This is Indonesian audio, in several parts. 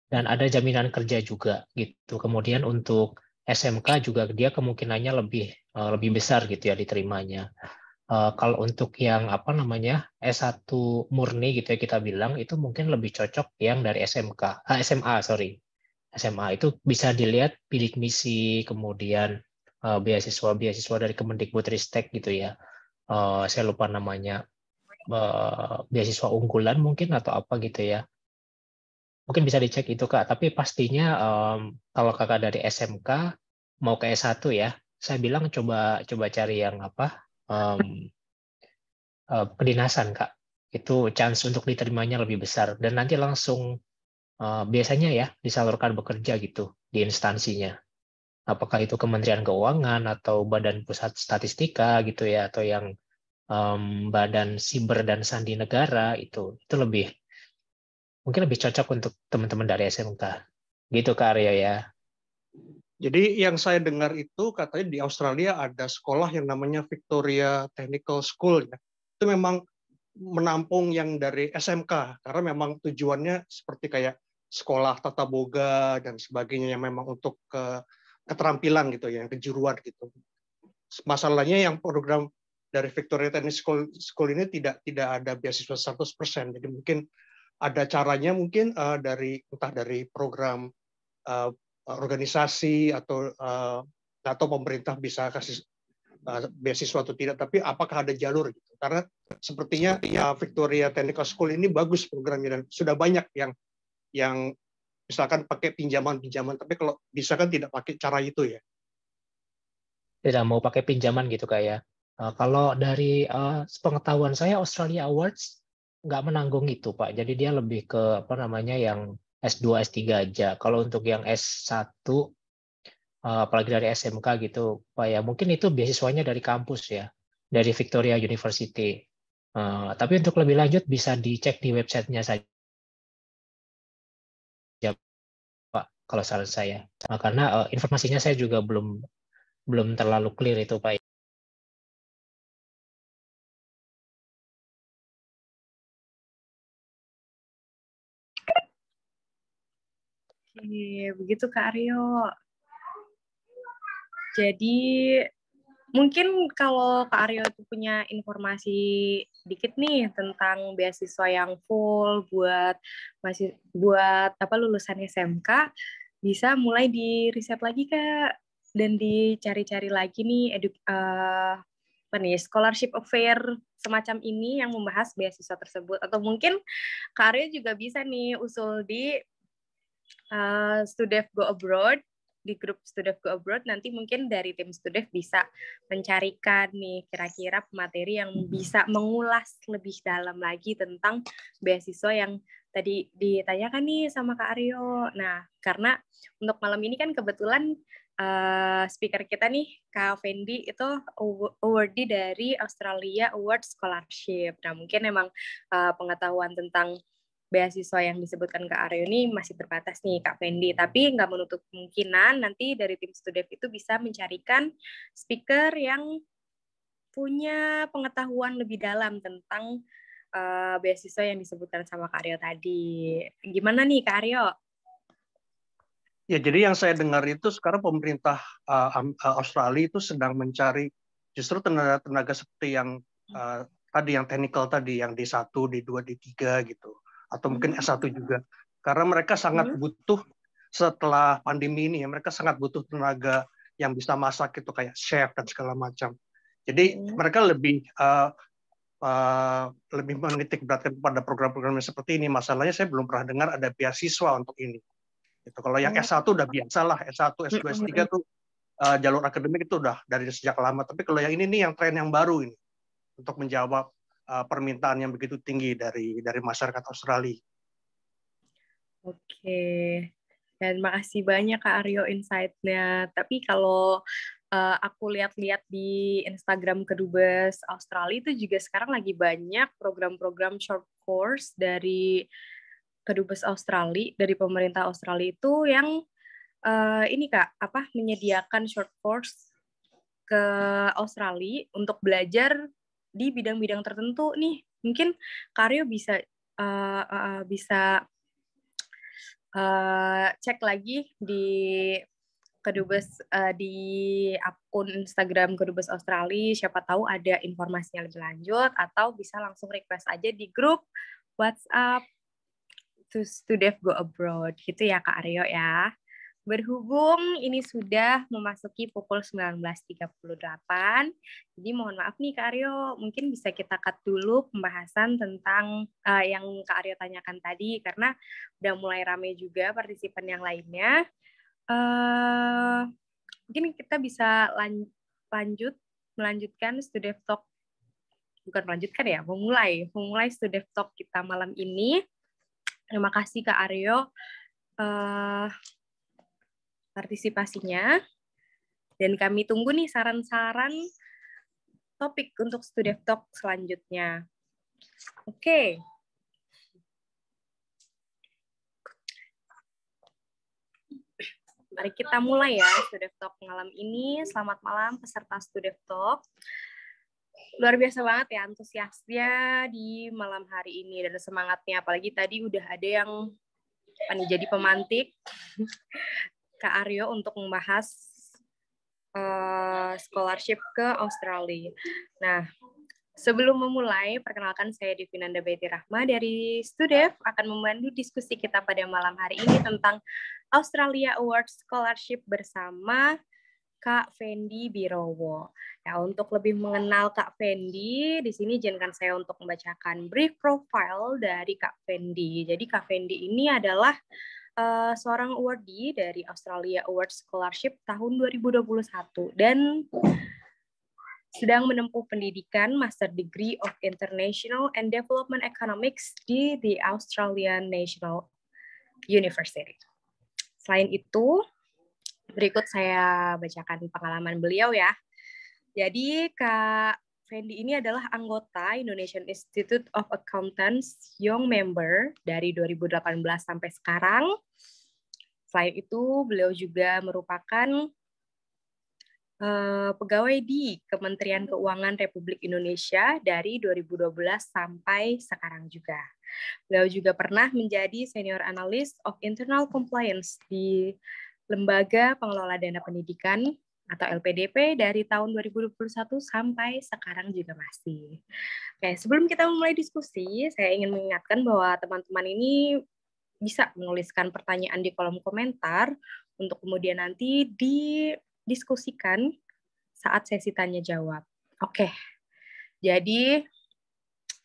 dan ada jaminan kerja juga gitu. Kemudian untuk SMK juga dia kemungkinannya lebih besar gitu ya diterimanya. Kalau untuk yang apa namanya S1 murni gitu ya kita bilang itu mungkin lebih cocok yang dari SMA sorry. SMA itu bisa dilihat bidik misi, kemudian beasiswa dari Kemendikbudristek gitu ya. Saya lupa namanya, beasiswa unggulan mungkin atau apa gitu ya. Mungkin bisa dicek itu Kak, tapi pastinya kalau Kakak dari SMK mau ke S1 ya, saya bilang coba coba cari yang apa kedinasan Kak. Itu chance untuk diterimanya lebih besar dan nanti langsung biasanya ya disalurkan bekerja gitu di instansinya. Apakah itu Kementerian Keuangan atau Badan Pusat Statistika gitu ya, atau yang Badan Siber dan Sandi Negara itu mungkin lebih cocok untuk teman-teman dari SMK. Gitu Kak Aryo ya. Jadi yang saya dengar itu katanya di Australia ada sekolah yang namanya Victoria Technical School ya. Itu memang menampung yang dari SMK karena memang tujuannya seperti kayak sekolah tata boga dan sebagainya yang memang untuk keterampilan gitu ya, kejuruan gitu. Masalahnya yang program dari Victoria Technical School ini tidak ada beasiswa 100%. Jadi mungkin ada caranya mungkin entah dari program organisasi atau pemerintah bisa kasih beasiswa atau tidak, tapi apakah ada jalur gitu? Karena sepertinya Victoria Technical School ini bagus programnya dan sudah banyak yang misalkan pakai pinjaman, tapi kalau bisa kan tidak pakai cara itu ya. Tidak mau pakai pinjaman gitu Kak ya. Kalau dari pengetahuan saya Australia Awards nggak menanggung itu Pak. Jadi dia lebih ke apa namanya yang S2, S3 aja. Kalau untuk yang S1 apalagi dari SMK gitu, Pak ya mungkin itu beasiswanya dari kampus ya, dari Victoria University. Tapi untuk lebih lanjut bisa dicek di websitenya saja Pak, kalau saran saya. Karena informasinya saya juga belum belum terlalu clear itu Pak. Oke, begitu Kak Aryo. Jadi mungkin kalau Kak Aryo itu punya informasi dikit nih tentang beasiswa yang full buat apa lulusan SMK, bisa mulai di riset lagi Kak dan dicari-cari lagi nih scholarship affair semacam ini yang membahas beasiswa tersebut, atau mungkin Kak Aryo juga bisa nih usul di Studef Go Abroad, di grup Studef Go Abroad. Nanti mungkin dari tim Studef bisa mencarikan nih kira-kira materi yang bisa mengulas lebih dalam lagi tentang beasiswa yang tadi ditanyakan nih sama Kak Aryo. Nah, karena untuk malam ini kan kebetulan speaker kita nih, Kak Fendi, itu awardee dari Australia Award Scholarship. Nah, mungkin emang pengetahuan tentang beasiswa yang disebutkan Kak Aryo ini masih terbatas nih Kak Fendi, tapi nggak menutup kemungkinan nanti dari tim Studef itu bisa mencarikan speaker yang punya pengetahuan lebih dalam tentang beasiswa yang disebutkan sama Kak Aryo tadi. Gimana nih Kak Aryo? Ya, jadi yang saya dengar itu sekarang pemerintah Australia itu sedang mencari justru tenaga seperti yang tadi, yang teknikal tadi, yang D1, D2, D3 gitu. Atau mungkin S1 juga. Karena mereka sangat butuh setelah pandemi ini, ya, mereka sangat butuh tenaga yang bisa masak gitu, kayak chef dan segala macam. Jadi mereka lebih menitik beratkan pada program-program seperti ini. Masalahnya saya belum pernah dengar ada beasiswa untuk ini. Gitu. Kalau yang S1 udah biasa lah, S1, S2, S3 tuh jalur akademik itu udah dari sejak lama. Tapi kalau yang ini nih yang tren yang baru ini untuk menjawab permintaan yang begitu tinggi dari masyarakat Australia. Oke, dan makasih banyak Kak Aryo insight-nya. Tapi kalau aku lihat-lihat di Instagram Kedubes Australia itu juga sekarang lagi banyak program-program short course dari Kedubes Australia, dari pemerintah Australia itu yang ini Kak, menyediakan short course ke Australia untuk belajar di bidang-bidang tertentu nih. Mungkin Kak Aryo bisa cek lagi di Kedubes, di akun Instagram Kedubes Australia, siapa tahu ada informasinya lebih lanjut, atau bisa langsung request aja di grup WhatsApp to Studef Go Abroad gitu ya Kak Aryo ya. Berhubung ini sudah memasuki pukul 19.38, jadi mohon maaf nih Kak Aryo, mungkin bisa kita cut dulu pembahasan tentang yang Kak Aryo tanyakan tadi, karena udah mulai rame juga partisipan yang lainnya. Mungkin kita bisa melanjutkan Studef Talk, bukan melanjutkan ya, memulai Studef Talk kita malam ini. Terima kasih Kak Aryo partisipasinya, dan kami tunggu nih saran-saran topik untuk Studef Talk selanjutnya. Oke. Mari kita mulai ya Studef Talk malam ini. Selamat malam peserta Studef Talk. Luar biasa banget ya antusiasnya di malam hari ini dan semangatnya. Apalagi tadi udah ada yang jadi pemantik Kak Aryo untuk membahas scholarship ke Australia. Nah, sebelum memulai, perkenalkan saya Devinanda Baiti Rahma dari Studef akan membantu diskusi kita pada malam hari ini tentang Australia Awards Scholarship bersama Kak Fendi Birowo. Ya, untuk lebih mengenal Kak Fendi, di sini izinkan saya untuk membacakan brief profile dari Kak Fendi. Jadi Kak Fendi ini adalah seorang awardee dari Australia Awards Scholarship tahun 2021 dan sedang menempuh pendidikan Master Degree of International and Development Economics di The Australian National University. Selain itu, berikut saya bacakan pengalaman beliau ya. Jadi Kak Fendi ini adalah anggota Indonesian Institute of Accountants Young Member dari 2018 sampai sekarang. Selain itu, beliau juga merupakan pegawai di Kementerian Keuangan Republik Indonesia dari 2012 sampai sekarang juga. Beliau juga pernah menjadi Senior Analyst of Internal Compliance di Lembaga Pengelola Dana Pendidikan atau LPDP dari tahun 2021 sampai sekarang juga masih. Oke, sebelum kita mulai diskusi, saya ingin mengingatkan bahwa teman-teman ini bisa menuliskan pertanyaan di kolom komentar untuk kemudian nanti didiskusikan saat sesi tanya jawab. Oke, jadi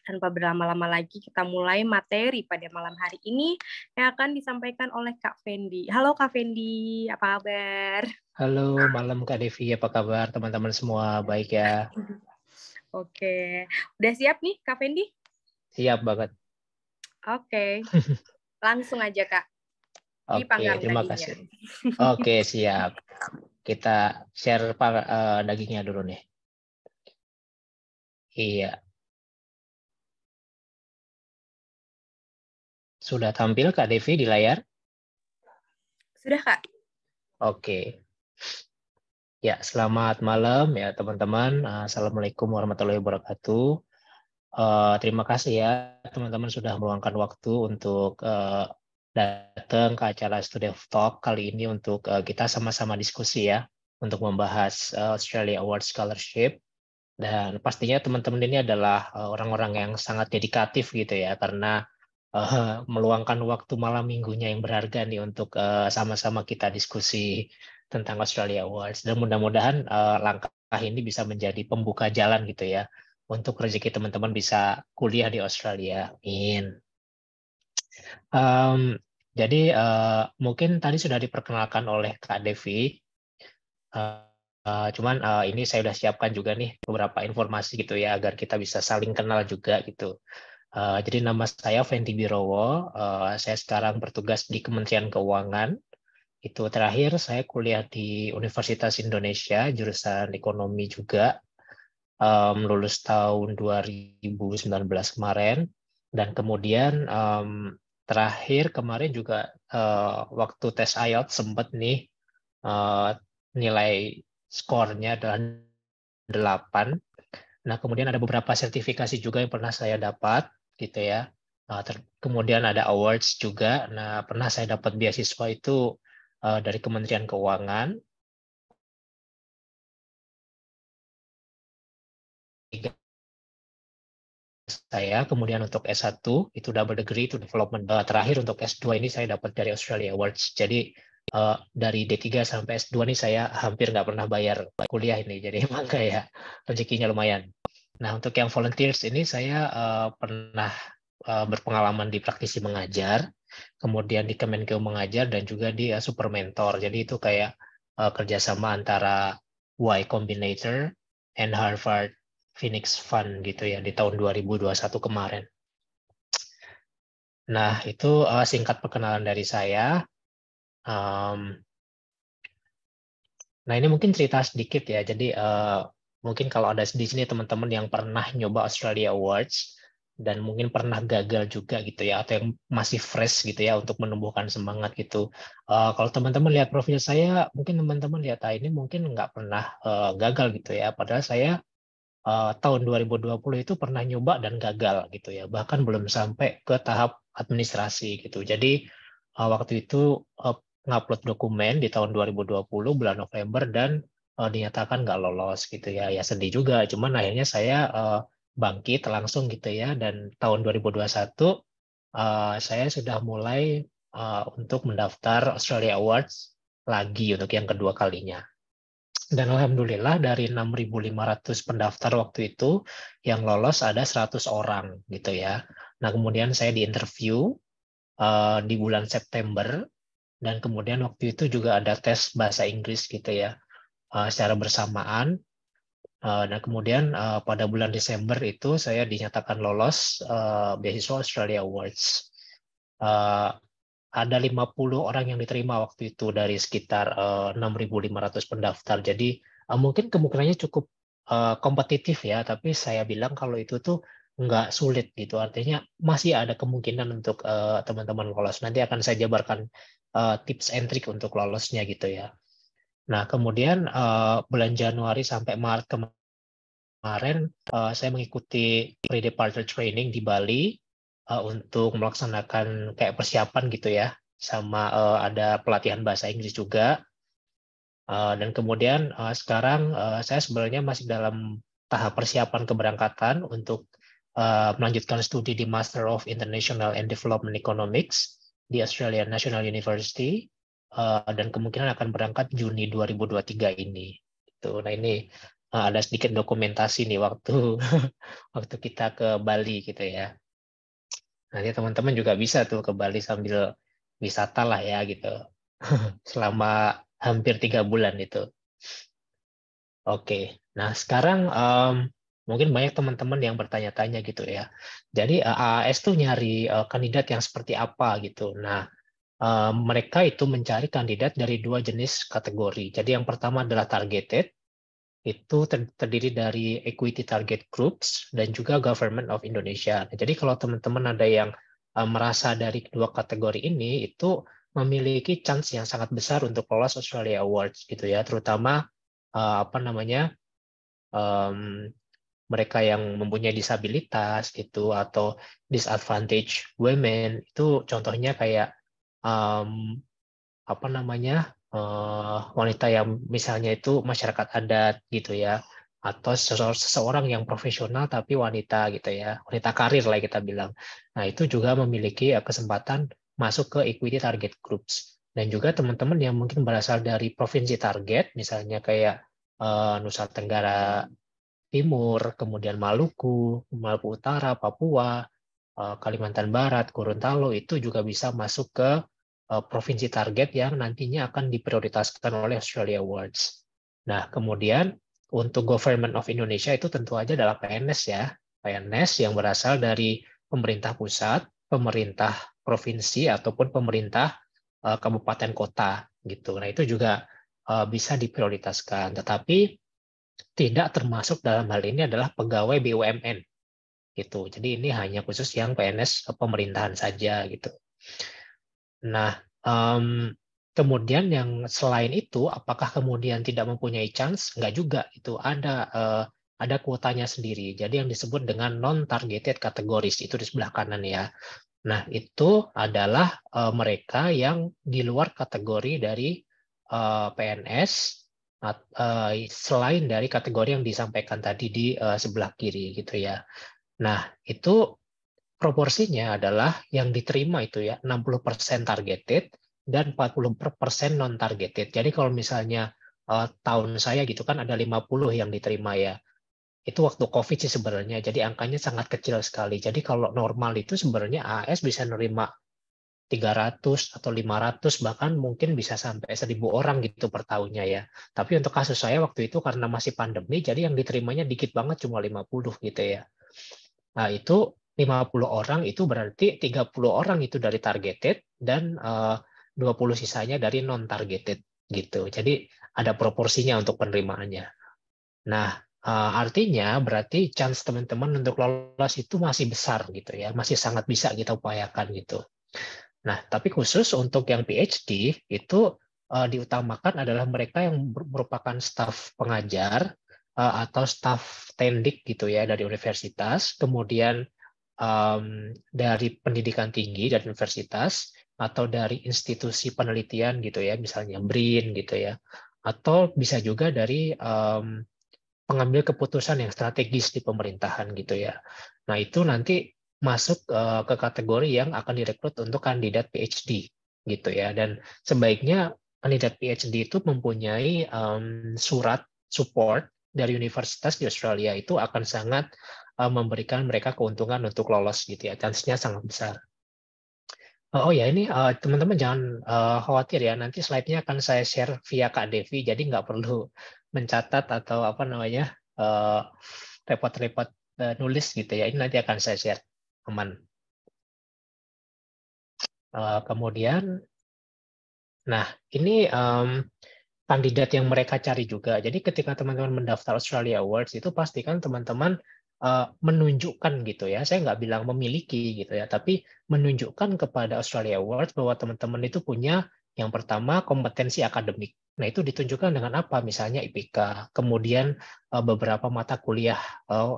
tanpa berlama-lama lagi, kita mulai materi pada malam hari ini yang akan disampaikan oleh Kak Fendi. Halo Kak Fendi, apa kabar? Halo, malam Kak Devi, apa kabar teman-teman semua? Baik ya? Oke, udah siap nih Kak Fendi? Siap banget. Oke, langsung aja Kak. Oke, terima kasih. Oke, siap. Kita share dagingnya dulu nih. Iya. Sudah tampil Kak Devi di layar? Sudah Kak. Oke. Ya, selamat malam ya teman-teman. Assalamualaikum warahmatullahi wabarakatuh. Terima kasih ya teman-teman sudah meluangkan waktu untuk datang ke acara Studef Talk kali ini untuk kita sama-sama diskusi ya untuk membahas Australia Awards Scholarship. Dan pastinya teman-teman ini adalah orang-orang yang sangat dedikatif gitu ya, karena meluangkan waktu malam minggunya yang berharga nih untuk sama-sama kita diskusi tentang Australia Awards. Dan mudah-mudahan langkah ini bisa menjadi pembuka jalan gitu ya, untuk rezeki teman-teman bisa kuliah di Australia. Amin. Jadi mungkin tadi sudah diperkenalkan oleh Kak Devi. Cuman ini saya sudah siapkan juga nih beberapa informasi gitu ya agar kita bisa saling kenal juga gitu. Jadi nama saya Fendi Birowo. Saya sekarang bertugas di Kementerian Keuangan. Itu terakhir saya kuliah di Universitas Indonesia jurusan ekonomi juga. Lulus tahun 2019 kemarin. Dan kemudian terakhir kemarin juga waktu tes IELTS sempat nih nilai skornya adalah 8. Nah, kemudian ada beberapa sertifikasi juga yang pernah saya dapat gitu ya. Kemudian ada awards juga. Nah, pernah saya dapat beasiswa itu dari Kementerian Keuangan. Saya kemudian untuk S1 itu double degree itu development. Terakhir untuk S2 ini saya dapat dari Australia Awards. Jadi dari D3 sampai S2 ini saya hampir nggak pernah bayar kuliah ini. Jadi emang kayak rezekinya lumayan. Nah, untuk yang volunteers ini saya pernah berpengalaman di praktisi mengajar, kemudian di Kemenkeu mengajar, dan juga di super mentor. Jadi itu kayak kerjasama antara Y Combinator and Harvard Phoenix Fund gitu ya di tahun 2021 kemarin. Nah, itu singkat perkenalan dari saya. Nah, ini mungkin cerita sedikit ya. Jadi mungkin kalau ada di sini teman-teman yang pernah nyoba Australia Awards dan mungkin pernah gagal juga gitu ya, atau yang masih fresh gitu ya untuk menumbuhkan semangat gitu. Kalau teman-teman lihat profil saya, mungkin teman-teman lihat ini mungkin nggak pernah gagal gitu ya. Padahal saya tahun 2020 itu pernah nyoba dan gagal gitu ya, bahkan belum sampai ke tahap administrasi gitu. Jadi waktu itu ngupload dokumen di tahun 2020 bulan November dan dinyatakan nggak lolos gitu ya. Ya sedih juga, cuman akhirnya saya bangkit langsung gitu ya, dan tahun 2021 saya sudah mulai untuk mendaftar Australia Awards lagi untuk yang kedua kalinya. Dan alhamdulillah dari 6.500 pendaftar waktu itu yang lolos ada 100 orang gitu ya. Nah, kemudian saya diinterview di bulan September, dan kemudian waktu itu juga ada tes bahasa Inggris gitu ya secara bersamaan. Dan kemudian pada bulan Desember itu saya dinyatakan lolos beasiswa Australia Awards. Ada 50 orang yang diterima waktu itu dari sekitar 6.500 pendaftar. Jadi mungkin kemungkinannya cukup kompetitif ya, tapi saya bilang kalau itu tuh nggak sulit gitu. Artinya masih ada kemungkinan untuk teman-teman lolos. Nanti akan saya jabarkan tips and trick untuk lolosnya gitu ya. Nah, kemudian bulan Januari sampai Maret kemarin saya mengikuti pre-departure training di Bali untuk melaksanakan kayak persiapan gitu ya, sama ada pelatihan bahasa Inggris juga. Dan kemudian sekarang saya sebenarnya masih dalam tahap persiapan keberangkatan untuk melanjutkan studi di Master of International and Development Economics di Australian National University, dan kemungkinan akan berangkat Juni 2023 ini. Nah, ini ada sedikit dokumentasi nih waktu waktu kita ke Bali gitu ya. Nanti teman-teman juga bisa tuh ke Bali sambil wisata lah ya gitu. Selama hampir 3 bulan itu. Oke, nah sekarang mungkin banyak teman-teman yang bertanya-tanya gitu ya. Jadi AAS tuh nyari kandidat yang seperti apa gitu. Nah, mereka itu mencari kandidat dari 2 jenis kategori. Jadi yang pertama adalah targeted, itu terdiri dari equity target groups dan juga government of Indonesia. Nah, jadi kalau teman-teman ada yang merasa dari kedua kategori ini, itu memiliki chance yang sangat besar untuk lolos Australia Awards gitu ya, terutama apa namanya mereka yang mempunyai disabilitas gitu atau disadvantage women, itu contohnya kayak apa namanya wanita yang misalnya itu masyarakat adat gitu ya, atau seseorang yang profesional tapi wanita gitu ya, wanita karir lah kita bilang. Nah, itu juga memiliki kesempatan masuk ke equity target groups. Dan juga teman-teman yang mungkin berasal dari provinsi target, misalnya kayak Nusa Tenggara Timur, kemudian Maluku, Maluku Utara, Papua, Kalimantan Barat, Gorontalo, itu juga bisa masuk ke provinsi target yang nantinya akan diprioritaskan oleh Australia Awards. Nah, kemudian untuk Government of Indonesia itu tentu aja adalah PNS ya. PNS yang berasal dari pemerintah pusat, pemerintah provinsi, ataupun pemerintah kabupaten kota gitu. Nah, itu juga bisa diprioritaskan. Tetapi tidak termasuk dalam hal ini adalah pegawai BUMN gitu. Jadi ini hanya khusus yang PNS pemerintahan saja gitu. Nah, kemudian yang selain itu, apakah kemudian tidak mempunyai chance? Enggak juga. Itu ada ada kuotanya sendiri. Jadi yang disebut dengan non-targeted categories, itu di sebelah kanan ya. Nah, itu adalah mereka yang di luar kategori dari PNS, selain dari kategori yang disampaikan tadi di sebelah kiri gitu ya. Nah, itu proporsinya adalah yang diterima itu ya 60% targeted dan 40% non-targeted. Jadi kalau misalnya tahun saya gitu kan ada 50 yang diterima ya. Itu waktu COVID sih sebenarnya, jadi angkanya sangat kecil sekali. Jadi kalau normal itu sebenarnya AS bisa nerima 300 atau 500, bahkan mungkin bisa sampai 1.000 orang gitu per tahunnya ya. Tapi untuk kasus saya waktu itu karena masih pandemi, jadi yang diterimanya dikit banget, cuma 50 gitu ya. Nah itu 50 orang itu berarti 30 orang itu dari targeted dan 20 sisanya dari non-targeted gitu. Jadi ada proporsinya untuk penerimaannya. Nah, artinya berarti chance teman-teman untuk lolos itu masih besar gitu ya, masih sangat bisa kita upayakan gitu. Nah, tapi khusus untuk yang PhD itu diutamakan adalah mereka yang merupakan staf pengajar atau staf tendik gitu ya dari universitas, kemudian dari pendidikan tinggi dari universitas atau dari institusi penelitian gitu ya, misalnya BRIN gitu ya, atau bisa juga dari pengambil keputusan yang strategis di pemerintahan gitu ya. Nah itu nanti masuk ke kategori yang akan direkrut untuk kandidat PhD gitu ya. Dan sebaiknya kandidat PhD itu mempunyai surat support dari universitas di Australia, itu akan sangat memberikan mereka keuntungan untuk lolos gitu ya. Chance-nya sangat besar. Oh ya ini teman-teman jangan khawatir ya, nanti slide-nya akan saya share via Kak Devi, jadi nggak perlu mencatat atau apa namanya repot-repot nulis gitu ya. Ini nanti akan saya share aman. Kemudian, nah ini kandidat yang mereka cari juga. Jadi ketika teman-teman mendaftar Australia Awards itu pastikan teman-teman menunjukkan gitu ya. Saya nggak bilang memiliki gitu ya, tapi menunjukkan kepada Australia Awards bahwa teman-teman itu punya yang pertama kompetensi akademik. Nah itu ditunjukkan dengan apa? Misalnya IPK. Kemudian beberapa mata kuliah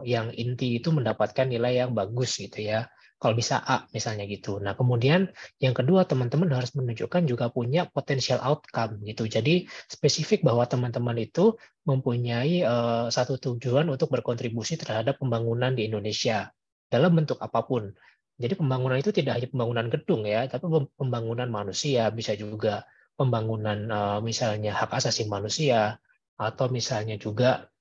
yang inti itu mendapatkan nilai yang bagus gitu ya. Kalau bisa A misalnya gitu. Nah kemudian yang kedua teman-teman harus menunjukkan juga punya potential outcome gitu. Jadi spesifik bahwa teman-teman itu mempunyai satu tujuan untuk berkontribusi terhadap pembangunan di Indonesia dalam bentuk apapun. Jadi pembangunan itu tidak hanya pembangunan gedung ya, tapi pembangunan manusia, bisa juga pembangunan misalnya hak asasi manusia, atau misalnya juga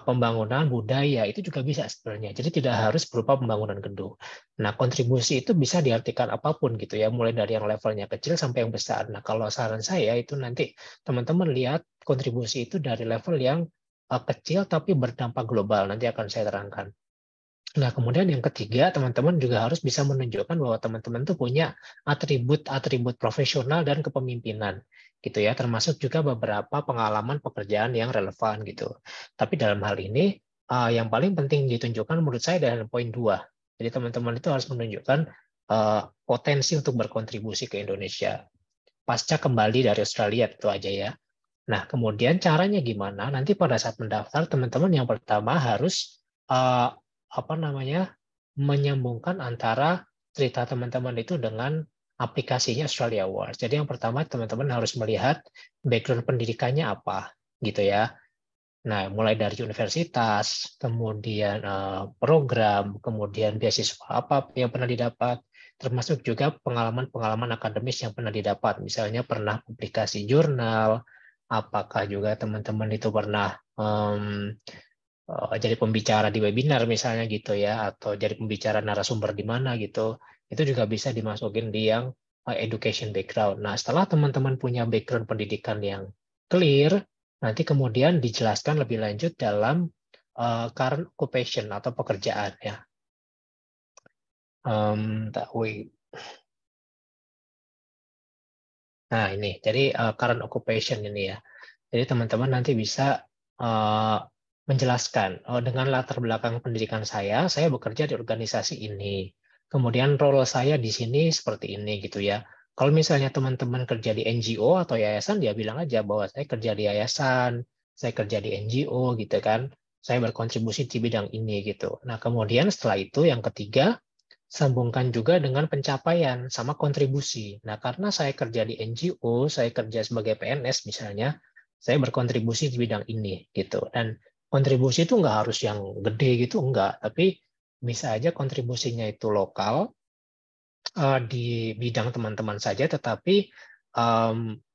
pembangunan budaya, itu juga bisa sebenarnya. Jadi tidak harus berupa pembangunan gedung. Nah, kontribusi itu bisa diartikan apapun gitu ya, mulai dari yang levelnya kecil sampai yang besar. Nah, kalau saran saya itu nanti teman-teman lihat kontribusi itu dari level yang kecil tapi berdampak global. Nanti akan saya terangkan. Nah, kemudian yang ketiga, teman-teman juga harus bisa menunjukkan bahwa teman-teman itu punya atribut-atribut profesional dan kepemimpinan, gitu ya, termasuk juga beberapa pengalaman pekerjaan yang relevan gitu. Tapi dalam hal ini, yang paling penting ditunjukkan menurut saya adalah poin 2. Jadi teman-teman itu harus menunjukkan potensi untuk berkontribusi ke Indonesia pasca kembali dari Australia, itu aja ya. Nah, kemudian caranya gimana? Nanti pada saat mendaftar, teman-teman yang pertama harus menyambungkan antara cerita teman-teman itu dengan aplikasinya Australia Awards. Jadi yang pertama teman-teman harus melihat background pendidikannya apa, gitu ya. Nah, mulai dari universitas, kemudian program, kemudian beasiswa apa yang pernah didapat, termasuk juga pengalaman-pengalaman akademis yang pernah didapat. Misalnya pernah publikasi jurnal, apakah juga teman-teman itu pernah jadi pembicara di webinar misalnya gitu ya, atau jadi pembicara narasumber di mana gitu, itu juga bisa dimasukin di yang education background. Nah, setelah teman-teman punya background pendidikan yang clear, nanti kemudian dijelaskan lebih lanjut dalam current occupation atau pekerjaan ya. Nah ini, jadi current occupation ini ya. Jadi teman-teman nanti bisa menjelaskan, dengan latar belakang pendidikan saya bekerja di organisasi ini. Kemudian role saya di sini seperti ini gitu ya. Kalau misalnya teman-teman kerja di NGO atau yayasan, dia bilang aja bahwa saya kerja di yayasan, saya kerja di NGO gitu kan. saya berkontribusi di bidang ini gitu. Nah, kemudian setelah itu yang ketiga, sambungkan juga dengan pencapaian sama kontribusi. Nah, karena saya kerja di NGO, saya kerja sebagai PNS misalnya, saya berkontribusi di bidang ini gitu. Dan kontribusi itu nggak harus yang gede gitu, enggak. Tapi bisa aja kontribusinya itu lokal di bidang teman-teman saja, tetapi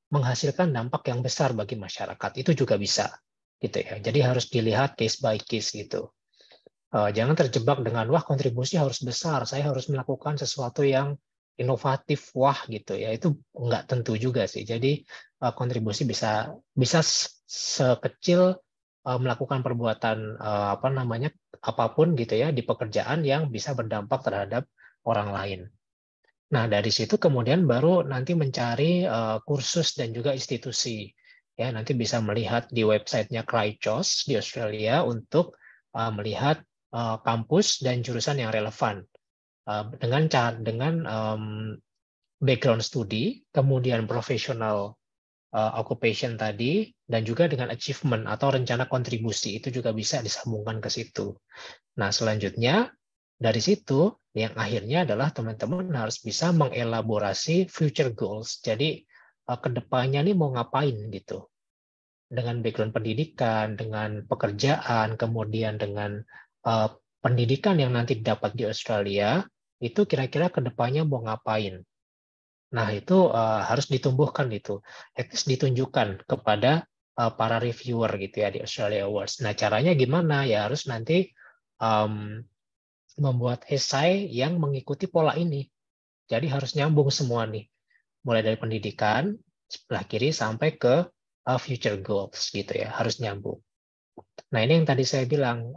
menghasilkan dampak yang besar bagi masyarakat. Itu juga bisa gitu ya. Jadi harus dilihat case by case gitu. Jangan terjebak dengan wah kontribusi harus besar, saya harus melakukan sesuatu yang inovatif, wah gitu ya. Itu nggak tentu juga sih. Jadi kontribusi bisa sekecil melakukan perbuatan apa namanya apapun gitu ya di pekerjaan yang bisa berdampak terhadap orang lain. Nah, dari situ kemudian baru nanti mencari kursus dan juga institusi. Ya, nanti bisa melihat di websitenya Crychos di Australia untuk melihat kampus dan jurusan yang relevan dengan background studi, kemudian professional occupation tadi, dan juga dengan achievement atau rencana kontribusi itu juga bisa disambungkan ke situ. Nah, selanjutnya dari situ yang akhirnya adalah teman-teman harus bisa mengelaborasi future goals. Jadi kedepannya nih mau ngapain gitu. Dengan background pendidikan, dengan pekerjaan, kemudian dengan pendidikan yang nanti dapat di Australia, itu kira-kira kedepannya mau ngapain. Nah, itu harus ditumbuhkan itu, at least ditunjukkan kepada para reviewer gitu ya di Australia Awards. Nah, caranya gimana? Ya harus nanti membuat esai yang mengikuti pola ini. Jadi harus nyambung semua nih, mulai dari pendidikan sebelah kiri sampai ke future goals gitu ya, harus nyambung. Nah ini yang tadi saya bilang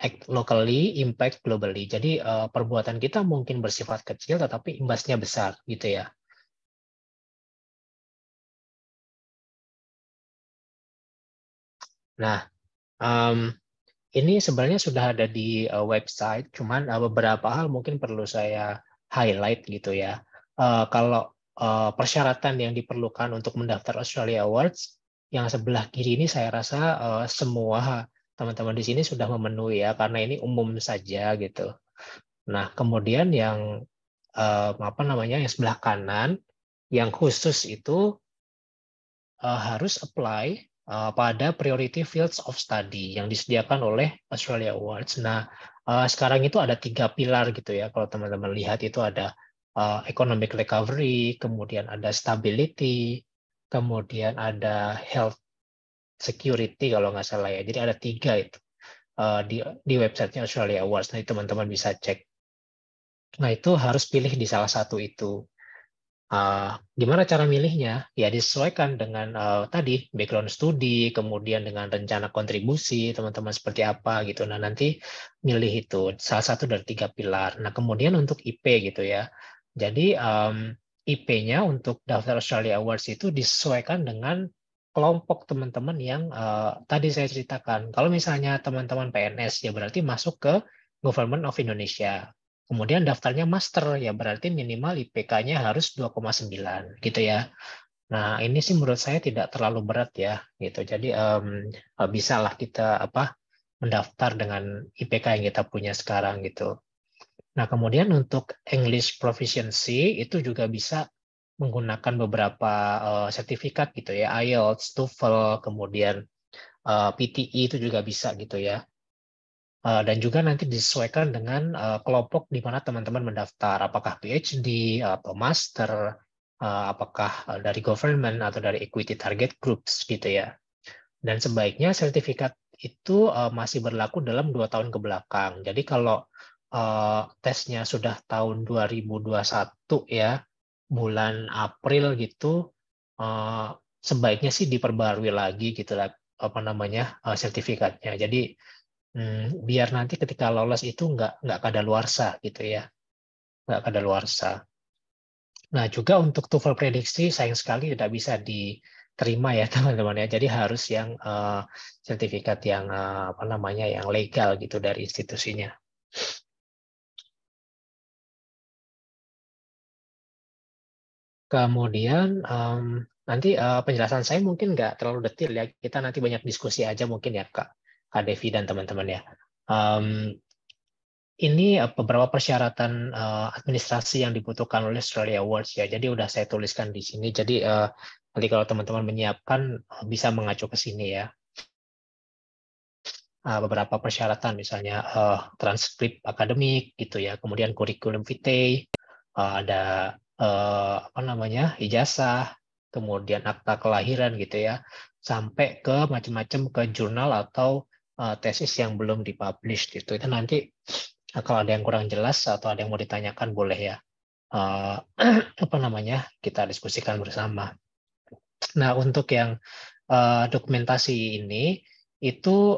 act locally, impact globally. Jadi perbuatan kita mungkin bersifat kecil, tetapi imbasnya besar gitu ya. Nah ini sebenarnya sudah ada di website, cuman beberapa hal mungkin perlu saya highlight gitu ya. Kalau persyaratan yang diperlukan untuk mendaftar Australia Awards, yang sebelah kiri ini saya rasa semua teman-teman di sini sudah memenuhi ya, karena ini umum saja gitu. Nah, kemudian yang apa namanya yang sebelah kanan, yang khusus itu harus apply pada priority fields of study yang disediakan oleh Australia Awards. Nah, sekarang itu ada 3 pilar gitu ya. Kalau teman-teman lihat itu ada economic recovery, kemudian ada stability, kemudian ada health security kalau nggak salah ya. Jadi ada 3 itu di websitenya Australia Awards. Nah, teman-teman bisa cek. Nah, itu harus pilih di salah satu itu. Gimana cara milihnya? Ya disesuaikan dengan tadi background studi, kemudian dengan rencana kontribusi teman-teman seperti apa gitu. Nah nanti milih itu salah satu dari 3 pilar. Nah kemudian untuk IP gitu ya. Jadi IP-nya untuk daftar Australia Awards itu disesuaikan dengan kelompok teman-teman yang tadi saya ceritakan. Kalau misalnya teman-teman PNS ya berarti masuk ke Government of Indonesia. Kemudian daftarnya master, ya berarti minimal IPK-nya harus 2,9 gitu ya. Nah, ini sih menurut saya tidak terlalu berat ya, gitu. Jadi bisalah kita mendaftar dengan IPK yang kita punya sekarang gitu. Nah, kemudian untuk English proficiency itu juga bisa menggunakan beberapa sertifikat gitu ya, IELTS, TOEFL, kemudian PTE itu juga bisa gitu ya. Dan juga nanti disesuaikan dengan kelompok di mana teman-teman mendaftar, apakah PhD atau master, apakah dari government atau dari equity target groups gitu ya. Dan sebaiknya sertifikat itu masih berlaku dalam 2 tahun ke belakang. Jadi kalau tesnya sudah tahun 2021 ya, bulan April gitu, sebaiknya sih diperbarui lagi gitu lah sertifikatnya. Jadi biar nanti ketika lolos itu nggak kadaluarsa gitu ya, nggak kadaluarsa. Nah juga untuk TOEFL prediksi sayang sekali tidak bisa diterima ya teman-teman ya. Jadi harus yang sertifikat yang yang legal gitu dari institusinya. Kemudian nanti penjelasan saya mungkin nggak terlalu detail ya. Kita nanti banyak diskusi aja mungkin ya Kak. Kak Devi dan teman-teman ya. Ini beberapa persyaratan administrasi yang dibutuhkan oleh Australia Awards ya. Jadi udah saya tuliskan di sini. Jadi nanti kalau teman-teman menyiapkan bisa mengacu ke sini ya. Beberapa persyaratan misalnya transkrip akademik gitu ya. Kemudian kurikulum vitae, ada ijazah, kemudian akta kelahiran gitu ya. Sampai ke macam-macam ke jurnal atau tesis yang belum dipublish gitu. Itu nanti kalau ada yang kurang jelas atau ada yang mau ditanyakan boleh ya kita diskusikan bersama. Nah untuk yang dokumentasi ini itu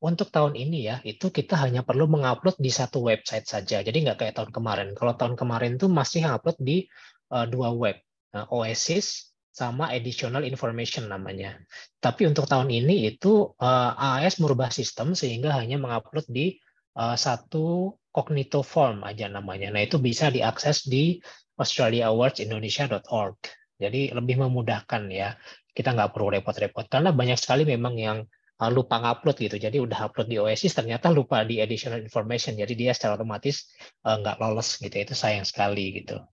untuk tahun ini ya itu kita hanya perlu mengupload di satu website saja. Jadi nggak kayak tahun kemarin. Kalau tahun kemarin tuh masih upload di 2 web, Oasis sama Additional Information namanya. Tapi untuk tahun ini itu AAS merubah sistem sehingga hanya mengupload di satu Cognito Form aja namanya. Nah itu bisa diakses di australiaawards.indonesia.org. Jadi lebih memudahkan ya. Kita nggak perlu repot-repot karena banyak sekali memang yang lupa ngupload gitu. Jadi udah upload di Oasis ternyata lupa di Additional Information. Jadi dia secara otomatis nggak lolos gitu. Itu sayang sekali gitu.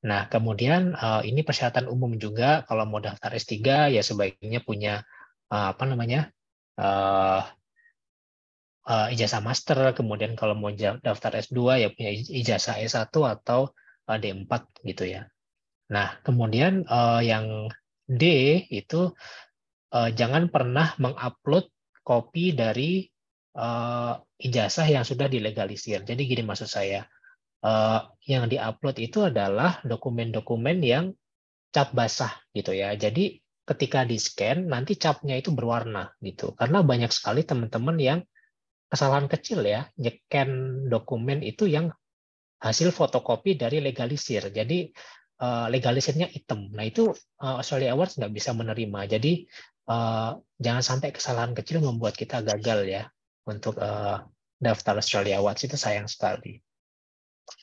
Nah kemudian ini persyaratan umum juga kalau mau daftar S3 ya sebaiknya punya ijazah master, kemudian kalau mau daftar S2 ya punya ijazah S1 atau D4 gitu ya. Nah, kemudian yang D itu jangan pernah mengupload kopi dari ijazah yang sudah dilegalisir. Jadi gini maksud saya, yang diupload itu adalah dokumen-dokumen yang cap basah gitu ya. Jadi ketika di-scan nanti capnya itu berwarna gitu. Karena banyak sekali teman-teman yang kesalahan kecil ya, nyekan dokumen itu yang hasil fotokopi dari legalisir. Jadi legalisirnya hitam. Nah itu Australia Awards nggak bisa menerima. Jadi jangan sampai kesalahan kecil membuat kita gagal ya untuk daftar Australia Awards, itu sayang sekali.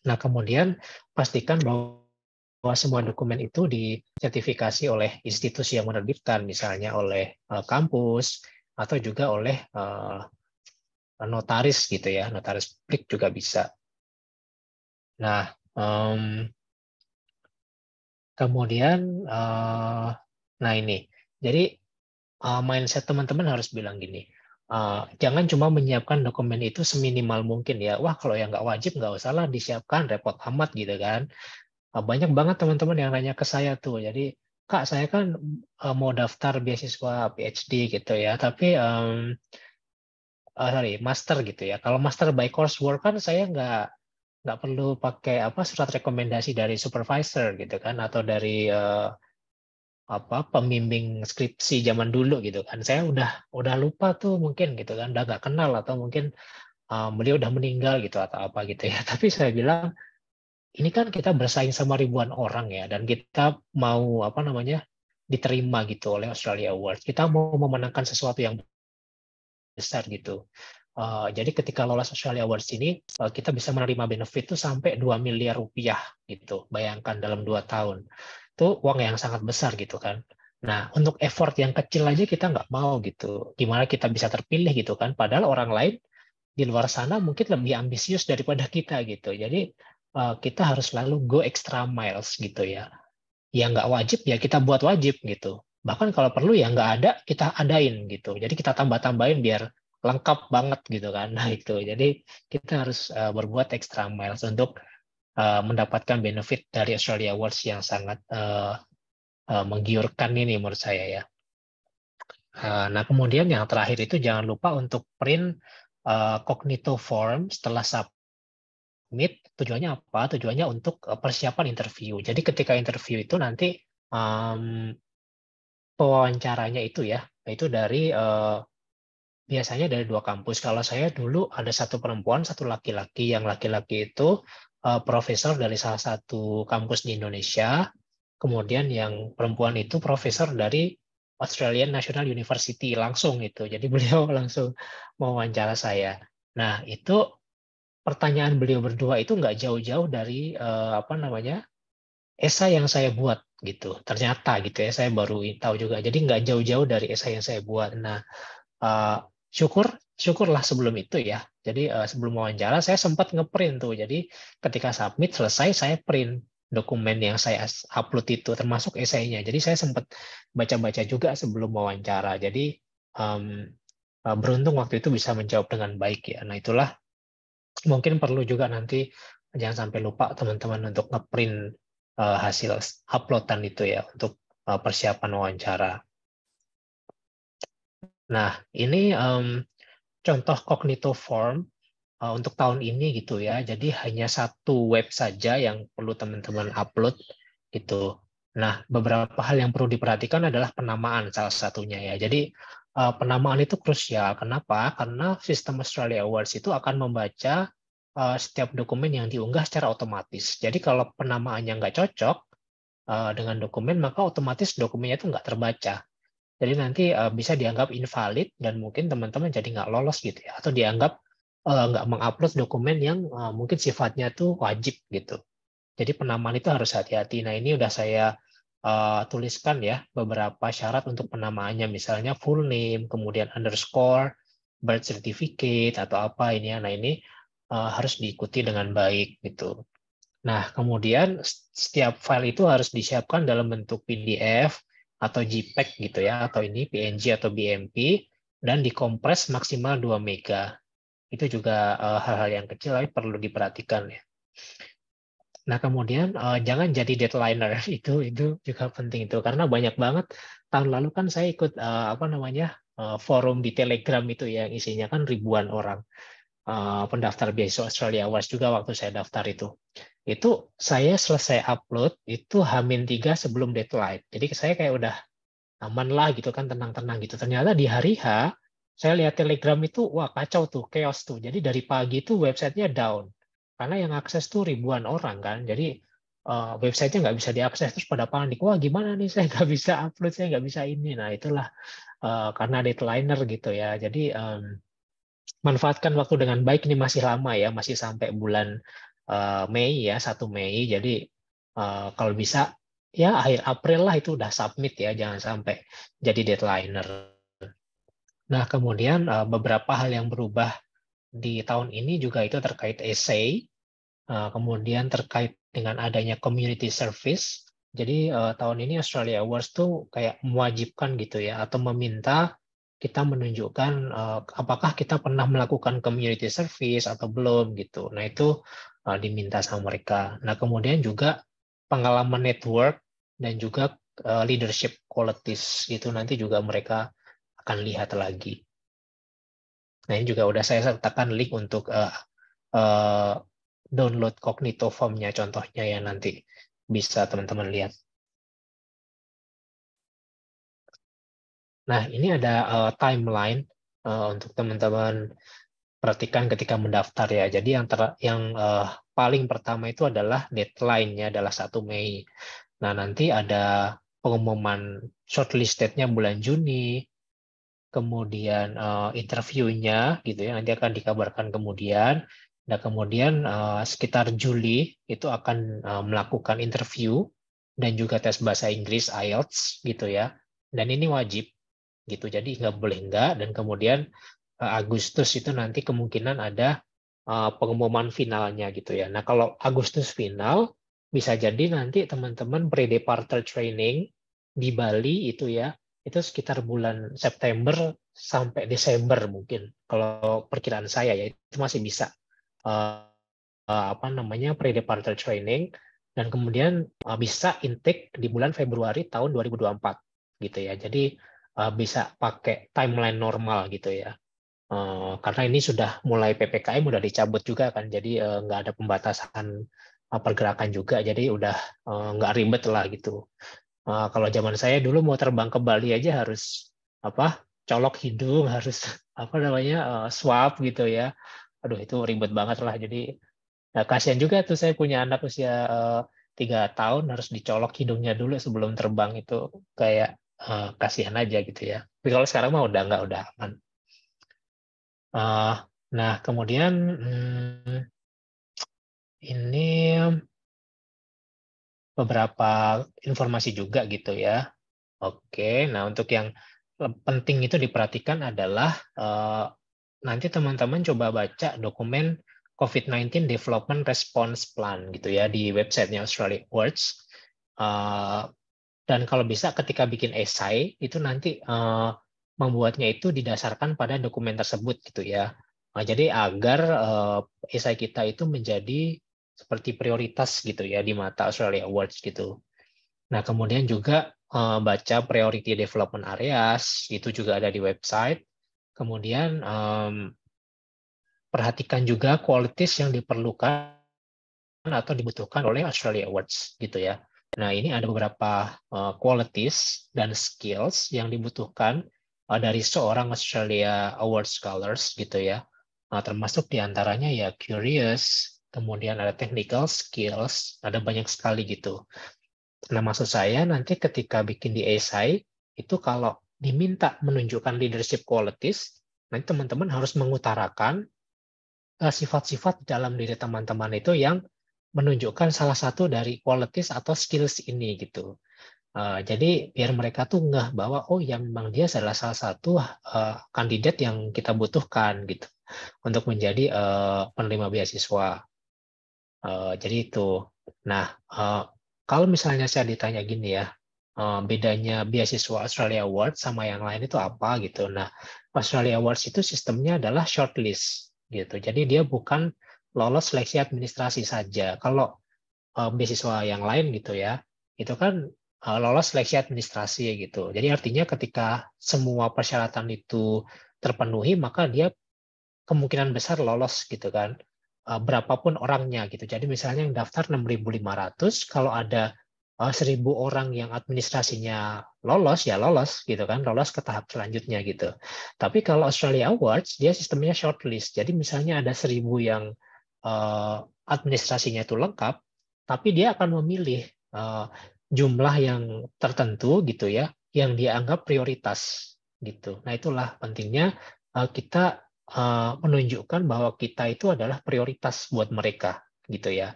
Nah kemudian pastikan bahwa semua dokumen itu disertifikasi oleh institusi yang menerbitkan, misalnya oleh kampus atau juga oleh notaris gitu ya, notaris publik juga bisa. Nah, kemudian, nah ini, jadi mindset teman-teman harus bilang gini, jangan cuma menyiapkan dokumen itu seminimal mungkin ya. Wah kalau yang nggak wajib nggak usah lah disiapkan, repot amat gitu kan. Banyak banget teman-teman yang nanya ke saya tuh. Jadi Kak saya kan mau daftar beasiswa PhD gitu ya, tapi master gitu ya. Kalau master by coursework kan saya nggak perlu pakai surat rekomendasi dari supervisor gitu kan, atau dari pembimbing skripsi zaman dulu gitu kan. Saya udah lupa tuh mungkin gitu kan, udah nggak kenal atau mungkin beliau udah meninggal gitu atau apa gitu ya. Tapi saya bilang ini kan kita bersaing sama ribuan orang ya, dan kita mau diterima gitu oleh Australia Awards. Kita mau memenangkan sesuatu yang besar gitu. Jadi ketika lolos Australia Awards ini kita bisa menerima benefit itu sampai 2 miliar rupiah gitu. Bayangkan dalam 2 tahun. Itu uang yang sangat besar gitu kan. Nah, untuk effort yang kecil aja kita nggak mau gitu. Gimana kita bisa terpilih gitu kan. Padahal orang lain di luar sana mungkin lebih ambisius daripada kita gitu. Jadi kita harus selalu go extra miles gitu ya. Yang nggak wajib ya kita buat wajib gitu. Bahkan kalau perlu ya nggak ada kita adain gitu. Jadi kita tambah-tambahin biar lengkap banget gitu kan. Nah itu. Jadi kita harus berbuat extra miles untuk mendapatkan benefit dari Australia Awards yang sangat menggiurkan ini menurut saya ya. Nah kemudian yang terakhir itu jangan lupa untuk print Cognito Form setelah submit. Tujuannya apa? Tujuannya untuk persiapan interview. Jadi ketika interview itu nanti pewawancaranya itu ya, itu dari biasanya dari 2 kampus. Kalau saya dulu ada 1 perempuan, 1 laki-laki. Yang laki-laki itu profesor dari salah satu kampus di Indonesia. Kemudian yang perempuan itu profesor dari Australian National University langsung itu. Jadi beliau langsung mewawancara saya. Nah itu pertanyaan beliau berdua itu nggak jauh-jauh dari esai yang saya buat gitu. Ternyata gitu ya, saya baru tahu juga. Jadi nggak jauh-jauh dari esai yang saya buat. Nah syukurlah sebelum itu ya. Jadi sebelum wawancara saya sempat ngeprint tuh. Jadi ketika submit selesai saya print dokumen yang saya upload itu termasuk esainya. Jadi saya sempat baca-baca juga sebelum wawancara. Jadi beruntung waktu itu bisa menjawab dengan baik ya. Nah itulah mungkin perlu juga nanti jangan sampai lupa teman-teman untuk ngeprint hasil uploadan itu ya untuk persiapan wawancara. Nah ini contoh Cognito Form untuk tahun ini gitu ya. Jadi hanya satu web saja yang perlu teman-teman upload gitu. Nah, beberapa hal yang perlu diperhatikan adalah penamaan salah satunya ya. Jadi penamaan itu krusial. Kenapa? Karena sistem Australia Awards itu akan membaca setiap dokumen yang diunggah secara otomatis. Jadi kalau penamaannya nggak cocok dengan dokumen, maka otomatis dokumennya itu nggak terbaca. Jadi nanti bisa dianggap invalid dan mungkin teman-teman jadi nggak lolos gitu ya, atau dianggap nggak mengupload dokumen yang mungkin sifatnya tuh wajib gitu. Jadi penamaan itu harus hati-hati. Nah ini udah saya tuliskan ya beberapa syarat untuk penamaannya, misalnya full name, kemudian underscore, birth certificate atau apa ini ya. Nah ini harus diikuti dengan baik gitu. Nah kemudian setiap file itu harus disiapkan dalam bentuk PDF atau JPEG gitu ya, atau ini PNG atau BMP, dan dikompres maksimal 2 mega. Itu juga hal-hal yang kecil tapi perlu diperhatikan ya. Nah kemudian jangan jadi deadliner, itu juga penting itu, karena banyak banget tahun lalu kan saya ikut forum di Telegram itu ya, isinya kan ribuan orang pendaftar beasiswa Australia Awards juga waktu saya daftar itu saya selesai upload itu H-3 sebelum deadline. Jadi saya kayak udah aman lah gitu kan, tenang-tenang gitu. Ternyata di hari H saya lihat Telegram itu wah kacau tuh, chaos tuh. Jadi dari pagi itu websitenya down karena yang akses tuh ribuan orang kan. Jadi websitenya nggak bisa diakses, terus pada panik, wah gimana nih saya nggak bisa upload, saya nggak bisa ini. Nah itulah karena deadliner gitu ya. Jadi manfaatkan waktu dengan baik, ini masih lama ya, masih sampai bulan Mei ya, 1 Mei. Jadi kalau bisa ya akhir April lah itu udah submit ya, jangan sampai jadi deadliner. Nah, kemudian beberapa hal yang berubah di tahun ini juga itu terkait essay, kemudian terkait dengan adanya community service. Jadi tahun ini Australia Awards tuh kayak mewajibkan gitu ya, atau meminta kita menunjukkan apakah kita pernah melakukan community service atau belum gitu. Nah itu diminta sama mereka. Nah kemudian juga pengalaman network dan juga leadership qualities itu nanti juga mereka akan lihat lagi. Nah ini juga udah saya sertakan link untuk download Cognito Form-nya contohnya ya, nanti bisa teman-teman lihat. Nah, ini ada timeline untuk teman-teman perhatikan ketika mendaftar ya. Jadi yang paling pertama itu adalah deadline-nya adalah 1 Mei. Nah, nanti ada pengumuman shortlisted-nya bulan Juni, kemudian interview-nya gitu ya, nanti akan dikabarkan kemudian. Nah, kemudian sekitar Juli itu akan melakukan interview dan juga tes bahasa Inggris IELTS gitu ya. Dan ini wajib gitu, jadi nggak boleh enggak. Dan kemudian Agustus itu nanti kemungkinan ada pengumuman finalnya gitu ya. Nah kalau Agustus final bisa jadi nanti teman-teman pre-departure training di Bali itu ya, itu sekitar bulan September sampai Desember mungkin kalau perkiraan saya ya, itu masih bisa pre-departure training, dan kemudian bisa intake di bulan Februari tahun 2024 gitu ya. Jadi bisa pakai timeline normal gitu ya. Karena ini sudah mulai PPKM udah dicabut juga kan, jadi nggak ada pembatasan pergerakan juga, jadi udah nggak ribet lah gitu. Kalau zaman saya dulu mau terbang ke Bali aja harus colok hidung, harus swab gitu ya. Aduh itu ribet banget lah. Jadi kasihan juga tuh, saya punya anak usia 3 tahun harus dicolok hidungnya dulu sebelum terbang, itu kayak kasihan aja gitu ya. Tapi kalau sekarang mah udah nggak, udah aman. Nah kemudian ini beberapa informasi juga gitu ya. Oke, nah untuk yang penting itu diperhatikan adalah nanti teman-teman coba baca dokumen COVID-19 Development Response Plan gitu ya di websitenya Australia Awards. Dan kalau bisa ketika bikin esai itu nanti membuatnya itu didasarkan pada dokumen tersebut gitu ya. Jadi agar esai kita itu menjadi seperti prioritas gitu ya di mata Australia Awards gitu. Nah, kemudian juga baca priority development areas, itu juga ada di website. Kemudian perhatikan juga qualities yang diperlukan atau dibutuhkan oleh Australia Awards gitu ya. Nah, ini ada beberapa qualities dan skills yang dibutuhkan dari seorang Australia Awards scholars gitu ya. Nah, termasuk diantaranya ya curious, kemudian ada technical skills, ada banyak sekali gitu. Nah, maksud saya nanti ketika bikin di esai, itu kalau diminta menunjukkan leadership qualities, nanti teman-teman harus mengutarakan sifat-sifat dalam diri teman-teman itu yang menunjukkan salah satu dari qualities atau skills ini gitu. Jadi biar mereka tuh ngeh bahwa oh ya memang dia adalah salah satu kandidat yang kita butuhkan gitu untuk menjadi penerima beasiswa. Jadi itu. Nah, kalau misalnya saya ditanya gini ya, bedanya beasiswa Australia Awards sama yang lain itu apa gitu. Nah, Australia Awards itu sistemnya adalah shortlist gitu. Jadi dia bukan lolos seleksi administrasi saja. Kalau beasiswa yang lain gitu ya, itu kan lolos seleksi administrasi gitu. Jadi artinya ketika semua persyaratan itu terpenuhi, maka dia kemungkinan besar lolos gitu kan. Berapapun orangnya gitu. Jadi misalnya yang daftar 6.500, kalau ada 1.000 orang yang administrasinya lolos, ya lolos gitu kan, lolos ke tahap selanjutnya gitu. Tapi kalau Australia Awards, dia sistemnya shortlist. Jadi misalnya ada 1.000 yang administrasinya itu lengkap, tapi dia akan memilih jumlah yang tertentu gitu ya, yang dia anggap prioritas gitu. Nah itulah pentingnya kita menunjukkan bahwa kita itu adalah prioritas buat mereka gitu ya.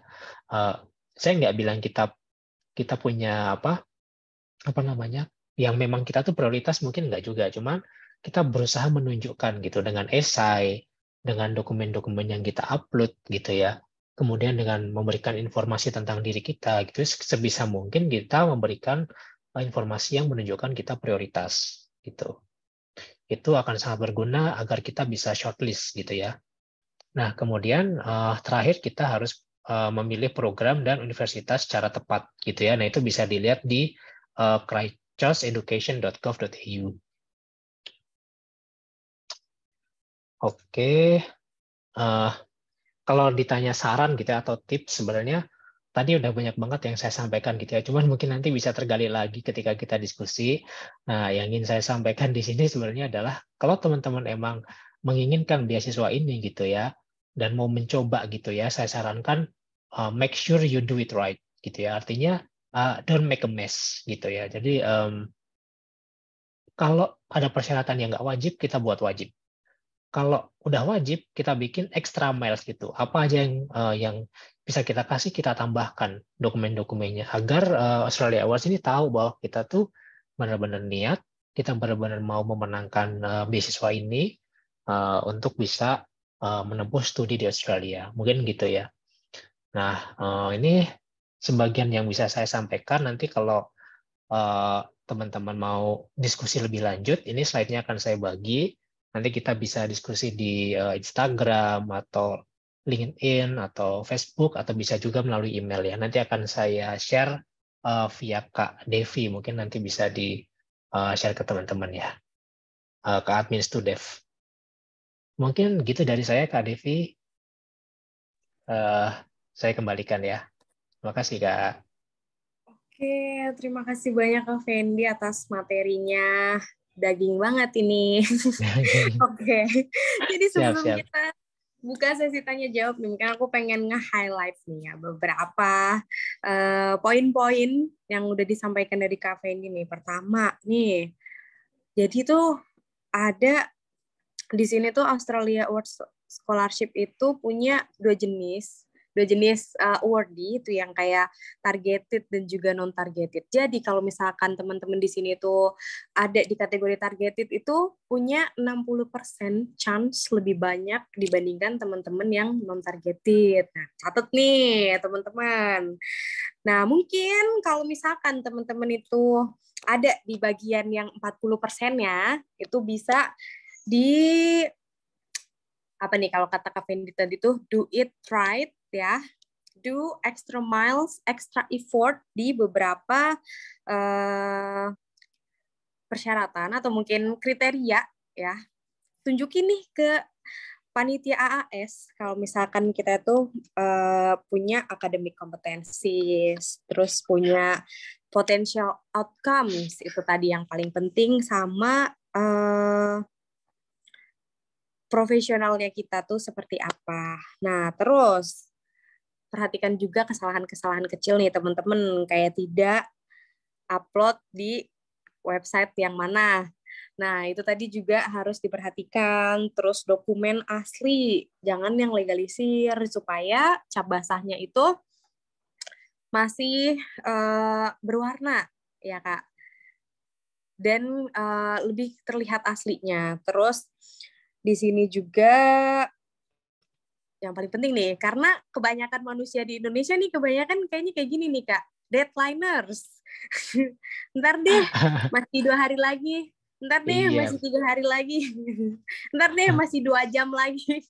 Saya nggak bilang kita punya apa namanya yang memang kita tuh prioritas, mungkin nggak juga, cuman kita berusaha menunjukkan gitu dengan esai, dengan dokumen-dokumen yang kita upload gitu ya. Kemudian dengan memberikan informasi tentang diri kita gitu, sebisa mungkin kita memberikan informasi yang menunjukkan kita prioritas gitu. Itu akan sangat berguna agar kita bisa shortlist gitu ya. Nah, kemudian terakhir kita harus memilih program dan universitas secara tepat gitu ya. Nah, itu bisa dilihat di christchurcheducation.gov.au. Oke, kalau ditanya saran gitu atau tips, sebenarnya tadi udah banyak banget yang saya sampaikan gitu ya. Cuman mungkin nanti bisa tergali lagi ketika kita diskusi. Nah, yang ingin saya sampaikan di sini sebenarnya adalah kalau teman-teman emang menginginkan beasiswa ini gitu ya, dan mau mencoba gitu ya, saya sarankan make sure you do it right gitu ya. Artinya don't make a mess gitu ya. Jadi kalau ada persyaratan yang nggak wajib, kita buat wajib. Kalau udah wajib, kita bikin extra miles gitu. Apa aja yang bisa kita kasih, kita tambahkan dokumen-dokumennya agar Australia Awards ini tahu bahwa kita tuh benar-benar niat, kita benar-benar mau memenangkan beasiswa ini untuk bisa menempuh studi di Australia. Mungkin gitu ya. Nah, ini sebagian yang bisa saya sampaikan. Nanti kalau teman-teman mau diskusi lebih lanjut, ini slide-nya akan saya bagi. Nanti kita bisa diskusi di Instagram atau LinkedIn atau Facebook atau bisa juga melalui email ya. Nanti akan saya share via Kak Devi. Mungkin nanti bisa di share ke teman-teman ya, ke admin Studev. Mungkin gitu dari saya Kak Devi. Saya kembalikan ya. Terima kasih Kak. Oke, terima kasih banyak Kak Fendi atas materinya. Daging banget ini. Oke, jadi sebelum Siap. kita buka sesi tanya jawab nih, mungkin aku pengen nge-highlight nih ya beberapa poin-poin yang udah disampaikan dari Kak Fendi nih. Pertama nih, jadi tuh ada di sini tuh Australia Awards Scholarship itu punya 2 jenis. Dua jenis awardee itu yang kayak targeted dan juga non targeted. Jadi kalau misalkan teman-teman di sini tuh ada di kategori targeted itu punya 60% chance lebih banyak dibandingkan teman-teman yang non targeted. Nah, catat nih teman-teman. Nah, mungkin kalau misalkan teman-teman itu ada di bagian yang 40%-nya, itu bisa di apa nih kalau kata Kak Fendi tadi tuh do it right ya, do extra miles, extra effort di beberapa persyaratan atau mungkin kriteria ya. Tunjukin nih ke panitia AAS kalau misalkan kita tuh punya academic competencies, terus punya potential outcomes itu tadi yang paling penting, sama profesionalnya kita tuh seperti apa. Nah, terus perhatikan juga kesalahan-kesalahan kecil nih teman-teman, kayak tidak upload di website yang mana. Nah, itu tadi juga harus diperhatikan. Terus dokumen asli, jangan yang legalisir, supaya cap basahnya itu masih berwarna, ya Kak. Dan lebih terlihat aslinya. Terus di sini juga yang paling penting nih, karena kebanyakan manusia di Indonesia nih, kebanyakan kayaknya kayak gini nih Kak, deadliners. Ntar deh, masih 2 hari lagi. Ntar deh, Iya. masih 3 hari lagi. Ntar deh, masih 2 jam lagi.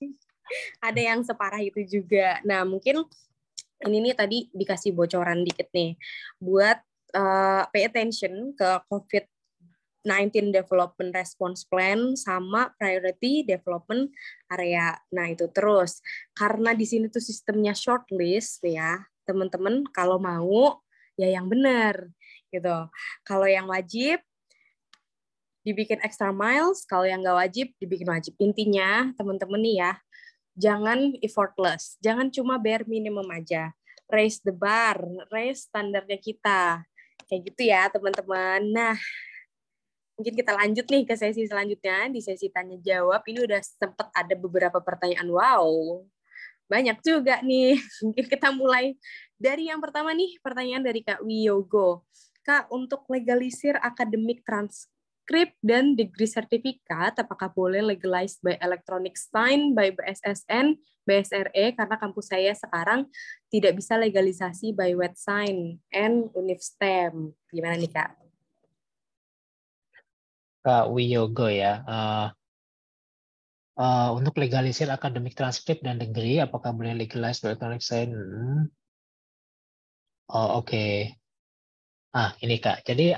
Ada yang separah itu juga. Nah, mungkin ini nih tadi dikasih bocoran dikit nih, buat pay attention ke COVID-19 Development Response Plan sama Priority Development Area. Nah, itu terus. Karena di sini tuh sistemnya shortlist ya, teman-teman kalau mau ya yang benar gitu. Kalau yang wajib dibikin extra miles, kalau yang nggak wajib dibikin wajib. Intinya teman-teman nih ya, jangan effortless, jangan cuma bare minimum aja. Raise the bar, raise standarnya kita. Kayak gitu ya teman-teman. Nah, mungkin kita lanjut nih ke sesi selanjutnya. Di sesi tanya jawab ini udah sempet ada beberapa pertanyaan. Wow, banyak juga nih. Mungkin kita mulai dari yang pertama nih, pertanyaan dari Kak Wiyogo. Kak, untuk legalisir akademik transkrip dan degree sertifikat, apakah boleh legalized by electronic sign by BSSN, BSRE, karena kampus saya sekarang tidak bisa legalisasi by wet sign and Univstem. Gimana nih Kak? Kak Wiyogo ya. Untuk legalisir akademik transkrip dan degree, apakah boleh legalize by electronic sign? Oh, oke. Ini Kak. Jadi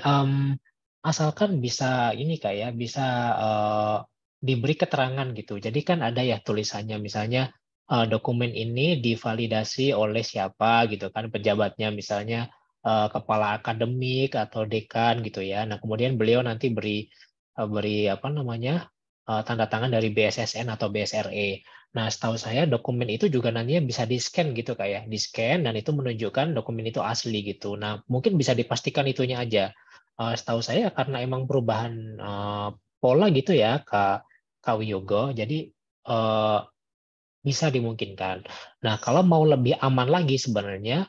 asalkan bisa ini Kak ya, bisa diberi keterangan gitu. Jadi kan ada ya tulisannya, misalnya dokumen ini divalidasi oleh siapa gitu kan, pejabatnya misalnya kepala akademik atau dekan gitu ya. Nah kemudian beliau nanti beri apa namanya tanda tangan dari BSSN atau BSRE. Nah, setahu saya dokumen itu juga nantinya bisa di-scan gitu kayak di-scan dan itu menunjukkan dokumen itu asli gitu. Nah, mungkin bisa dipastikan itunya aja. Setahu saya karena emang perubahan pola gitu ya Kak Wiyogo, jadi bisa dimungkinkan. Nah, kalau mau lebih aman lagi sebenarnya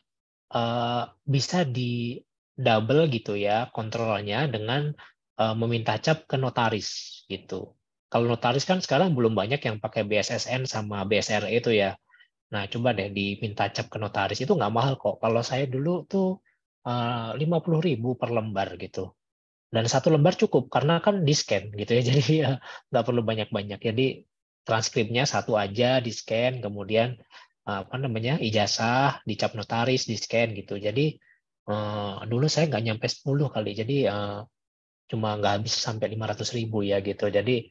bisa di double gitu ya kontrolnya dengan meminta cap ke notaris gitu. Kalau notaris kan sekarang belum banyak yang pakai BSSN sama BSRE itu ya. Nah, coba deh diminta cap ke notaris, itu nggak mahal kok. Kalau saya dulu tuh 50.000 per lembar gitu. Dan satu lembar cukup karena kan di-scan gitu ya. Jadi ya nggak perlu banyak-banyak. Jadi transkripnya satu aja di-scan, kemudian apa namanya ijazah dicap notaris di-scan gitu. Jadi dulu saya nggak nyampe 10 kali. Jadi cuma nggak habis sampai 500.000 ya gitu. Jadi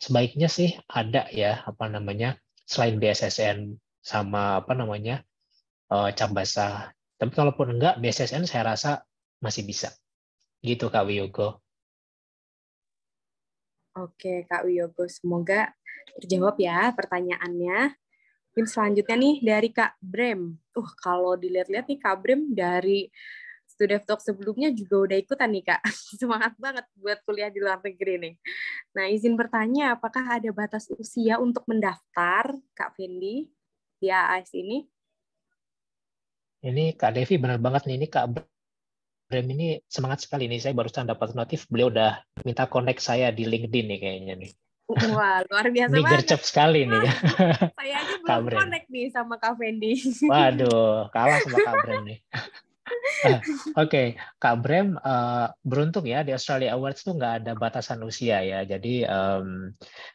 sebaiknya sih ada ya apa namanya selain BSSN sama apa namanya cap basah. Tapi kalaupun enggak BSSN saya rasa masih bisa. Gitu Kak Wiyogo. Oke, Kak Wiyogo, semoga terjawab ya pertanyaannya. Mungkin selanjutnya nih dari Kak Brem. Kalau dilihat-lihat nih Kak Brem dari Studef Talk sebelumnya juga udah ikutan nih Kak. Semangat banget buat kuliah di luar negeri nih. Nah, izin bertanya, apakah ada batas usia untuk mendaftar Kak Fendi di AAS ini? Ini Kak Devi benar banget nih, ini Kak Brem ini semangat sekali nih. Saya barusan dapat notif beliau udah minta connect saya di LinkedIn nih kayaknya nih. Wah, luar biasa Ini banget. gercep sekali nih. Saya aja Kak belum Brem. connect nih sama Kak Fendi. Waduh, kalah sama Kak Brem nih. Oke, Kak Brem beruntung ya di Australia Awards tuh nggak ada batasan usia ya, jadi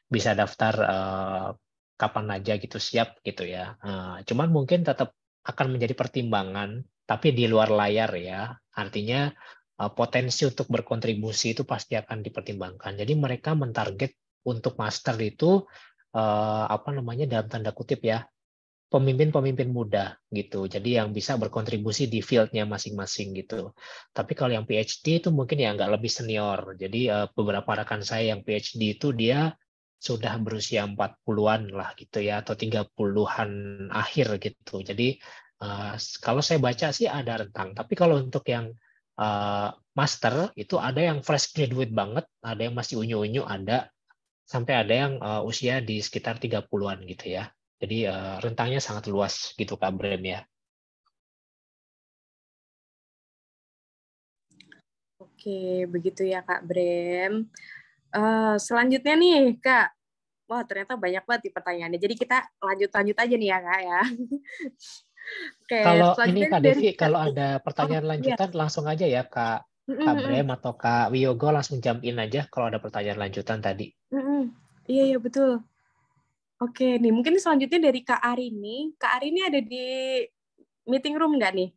bisa daftar kapan aja gitu siap gitu ya. Cuman mungkin tetap akan menjadi pertimbangan, tapi di luar layar ya. Artinya potensi untuk berkontribusi itu pasti akan dipertimbangkan. Jadi mereka mentarget untuk master itu apa namanya dalam tanda kutip ya pemimpin-pemimpin muda gitu. Jadi yang bisa berkontribusi di field-nya masing-masing gitu. Tapi kalau yang PhD itu mungkin ya nggak lebih senior. Jadi beberapa rekan saya yang PhD itu dia sudah berusia 40-an lah gitu ya atau 30-an akhir gitu. Jadi kalau saya baca sih ada rentang. Tapi kalau untuk yang master itu ada yang fresh graduate banget, ada yang masih unyu-unyu, ada sampai ada yang usia di sekitar 30-an gitu ya. Jadi rentangnya sangat luas gitu Kak Brem ya. Oke, begitu ya Kak Brem. Selanjutnya nih Kak, wah ternyata banyak banget nih pertanyaannya. Jadi kita lanjut aja nih ya Kak ya. Oke, Kalau ini selanjutnya Kak dari Devi, Kak. kalau ada Oh pertanyaan iya. lanjutan langsung aja ya Kak Brem atau Kak Wiyogo langsung jump in aja kalau ada pertanyaan lanjutan tadi. Iya iya betul. Oke nih, mungkin selanjutnya dari Kak Arini. Kak Arini ada di meeting room nggak nih?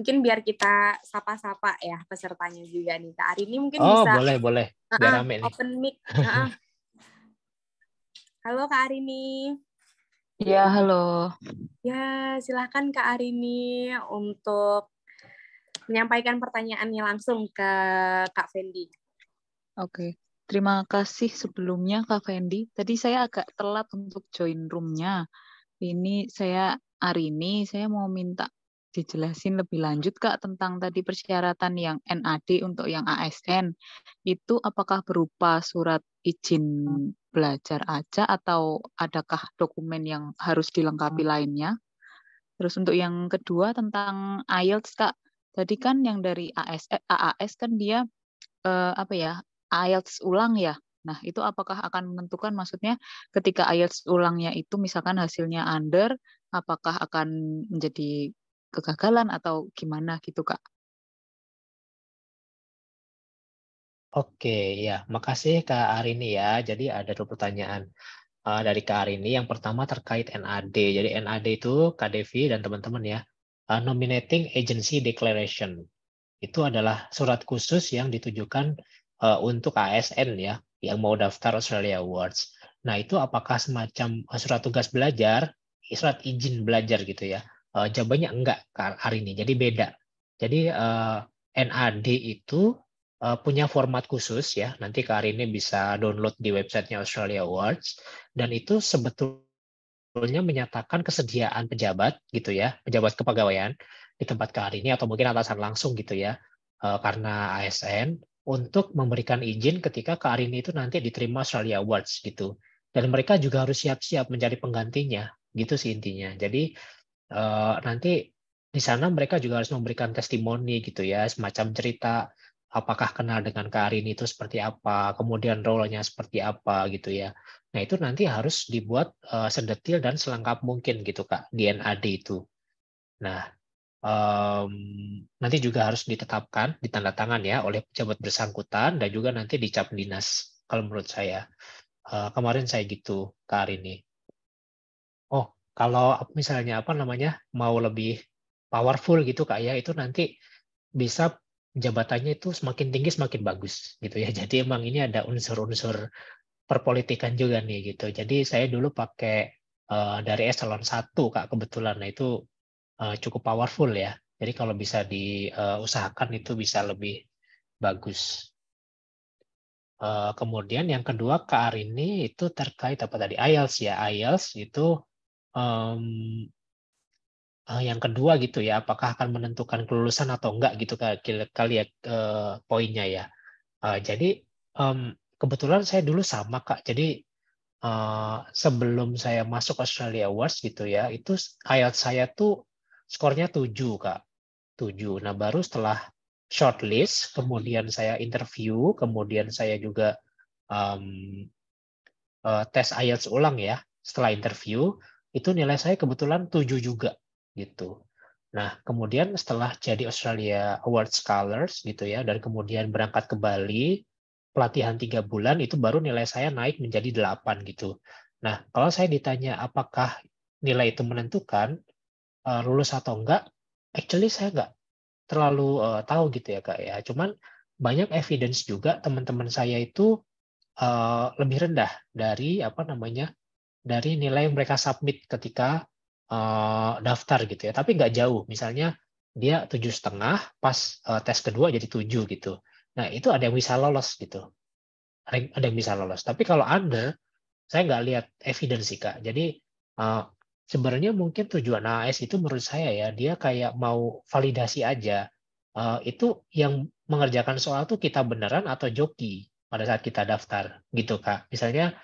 Mungkin biar kita sapa-sapa ya pesertanya juga nih. Kak Arini mungkin Oh bisa boleh, biar rame nih. open mic. Halo Kak Arini. Ya, halo. Ya, silahkan Kak Arini untuk menyampaikan pertanyaannya langsung ke Kak Fendi. Oke. Terima kasih sebelumnya Kak Fendi. Tadi saya agak telat untuk join room-nya. Ini saya Arini, saya mau minta dijelasin lebih lanjut Kak tentang tadi persyaratan yang NAD untuk yang ASN. Itu apakah berupa surat izin belajar aja atau adakah dokumen yang harus dilengkapi lainnya? Terus untuk yang kedua tentang IELTS Kak. Tadi kan yang dari AAS kan dia apa ya, IELTS ulang ya. Nah, itu apakah akan menentukan maksudnya ketika IELTS ulangnya itu misalkan hasilnya under, apakah akan menjadi kegagalan atau gimana gitu, Kak? Oke, ya, makasih Kak Arini ya. Jadi ada dua pertanyaan dari Kak Arini. Yang pertama terkait NAD. Jadi NAD itu Kak Devi dan teman-teman ya, Nominating Agency Declaration. Itu adalah surat khusus yang ditujukan untuk ASN ya, yang mau daftar Australia Awards. Nah, itu apakah semacam surat tugas belajar, surat izin belajar gitu ya? Jawabannya enggak hari ini, jadi beda. Jadi NAD itu punya format khusus ya, nanti Kak Arini bisa download di websitenya Australia Awards, dan itu sebetulnya menyatakan kesediaan pejabat gitu ya, pejabat kepegawaian di tempat Kak Arini atau mungkin atasan langsung gitu ya, karena ASN untuk memberikan izin ketika Kak Arini itu nanti diterima Australia Awards gitu. Dan mereka juga harus siap-siap menjadi penggantinya, gitu sih intinya. Jadi nanti di sana mereka juga harus memberikan testimoni gitu ya, semacam cerita apakah kenal dengan Kak Arini itu seperti apa, kemudian role-nya seperti apa gitu ya. Nah itu nanti harus dibuat sedetil dan selengkap mungkin gitu Kak di NAD itu. Nah nanti juga harus ditetapkan, ditandatangan ya oleh pejabat bersangkutan dan juga nanti dicap dinas. Kalau menurut saya kemarin saya gitu Kak Arini. Oh, kalau misalnya apa namanya mau lebih powerful gitu Kak ya, itu nanti bisa jabatannya itu semakin tinggi semakin bagus gitu ya. Jadi emang ini ada unsur-unsur perpolitikan juga nih gitu. Jadi saya dulu pakai dari eselon 1 Kak kebetulan. Nah itu cukup powerful ya. Jadi kalau bisa diusahakan itu bisa lebih bagus. Kemudian yang kedua Kak Arini itu terkait apa tadi IELTS ya. IELTS itu yang kedua gitu ya, apakah akan menentukan kelulusan atau enggak gitu kali ya poinnya ya. Jadi kebetulan saya dulu sama Kak. Jadi sebelum saya masuk Australia Awards gitu ya, itu IELTS saya tuh skornya 7, Kak. 7. Nah, baru setelah shortlist, kemudian saya interview, kemudian saya juga tes IELTS ulang ya. Setelah interview, itu nilai saya kebetulan 7 juga gitu. Nah, kemudian setelah jadi Australia Award Scholars gitu ya, dan kemudian berangkat ke Bali, pelatihan 3 bulan, itu baru nilai saya naik menjadi 8 gitu. Nah, kalau saya ditanya apakah nilai itu menentukan lulus atau enggak, actually saya enggak terlalu tahu gitu ya Kak ya. Cuman banyak evidence juga teman-teman saya itu lebih rendah dari dari nilai yang mereka submit ketika daftar gitu ya. Tapi nggak jauh. Misalnya dia 7,5, pas tes kedua jadi 7 gitu. Nah itu ada yang bisa lolos gitu. Ada yang bisa lolos. Tapi kalau under, saya nggak lihat evidence sih Kak. Jadi sebenarnya mungkin tujuan AAS itu menurut saya ya, dia kayak mau validasi aja. Itu yang mengerjakan soal tuh kita beneran atau joki pada saat kita daftar gitu Kak. Misalnya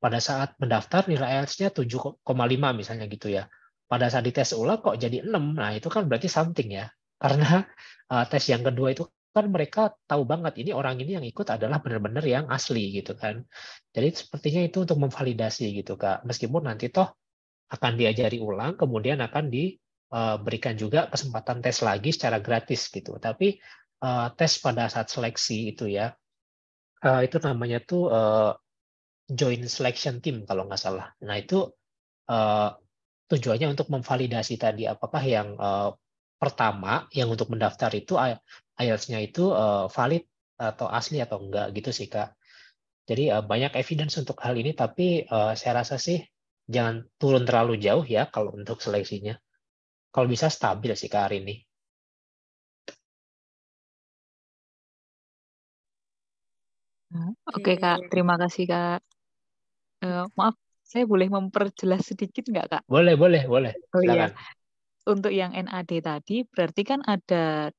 pada saat mendaftar nilai IELTS-nya 7,5 misalnya gitu ya. Pada saat dites ulang kok jadi 6, nah itu kan berarti something ya. Karena tes yang kedua itu kan mereka tahu banget ini orang ini yang ikut adalah benar-benar yang asli gitu kan. Jadi sepertinya itu untuk memvalidasi gitu Kak. Meskipun nanti toh akan diajari ulang, kemudian akan diberikan juga kesempatan tes lagi secara gratis gitu. Tapi tes pada saat seleksi itu ya, itu namanya tuh joint selection team kalau nggak salah. Nah itu tujuannya untuk memvalidasi tadi apakah yang pertama yang untuk mendaftar itu IELTS-nya itu valid atau asli atau enggak gitu sih Kak. Jadi banyak evidence untuk hal ini, tapi saya rasa sih jangan turun terlalu jauh ya kalau untuk seleksinya. Kalau bisa stabil sih Kak hari ini. Oke Kak, terima kasih Kak. Maaf, saya boleh memperjelas sedikit nggak Kak? Boleh. Oh iya, Silakan. untuk yang NAD tadi berarti kan ada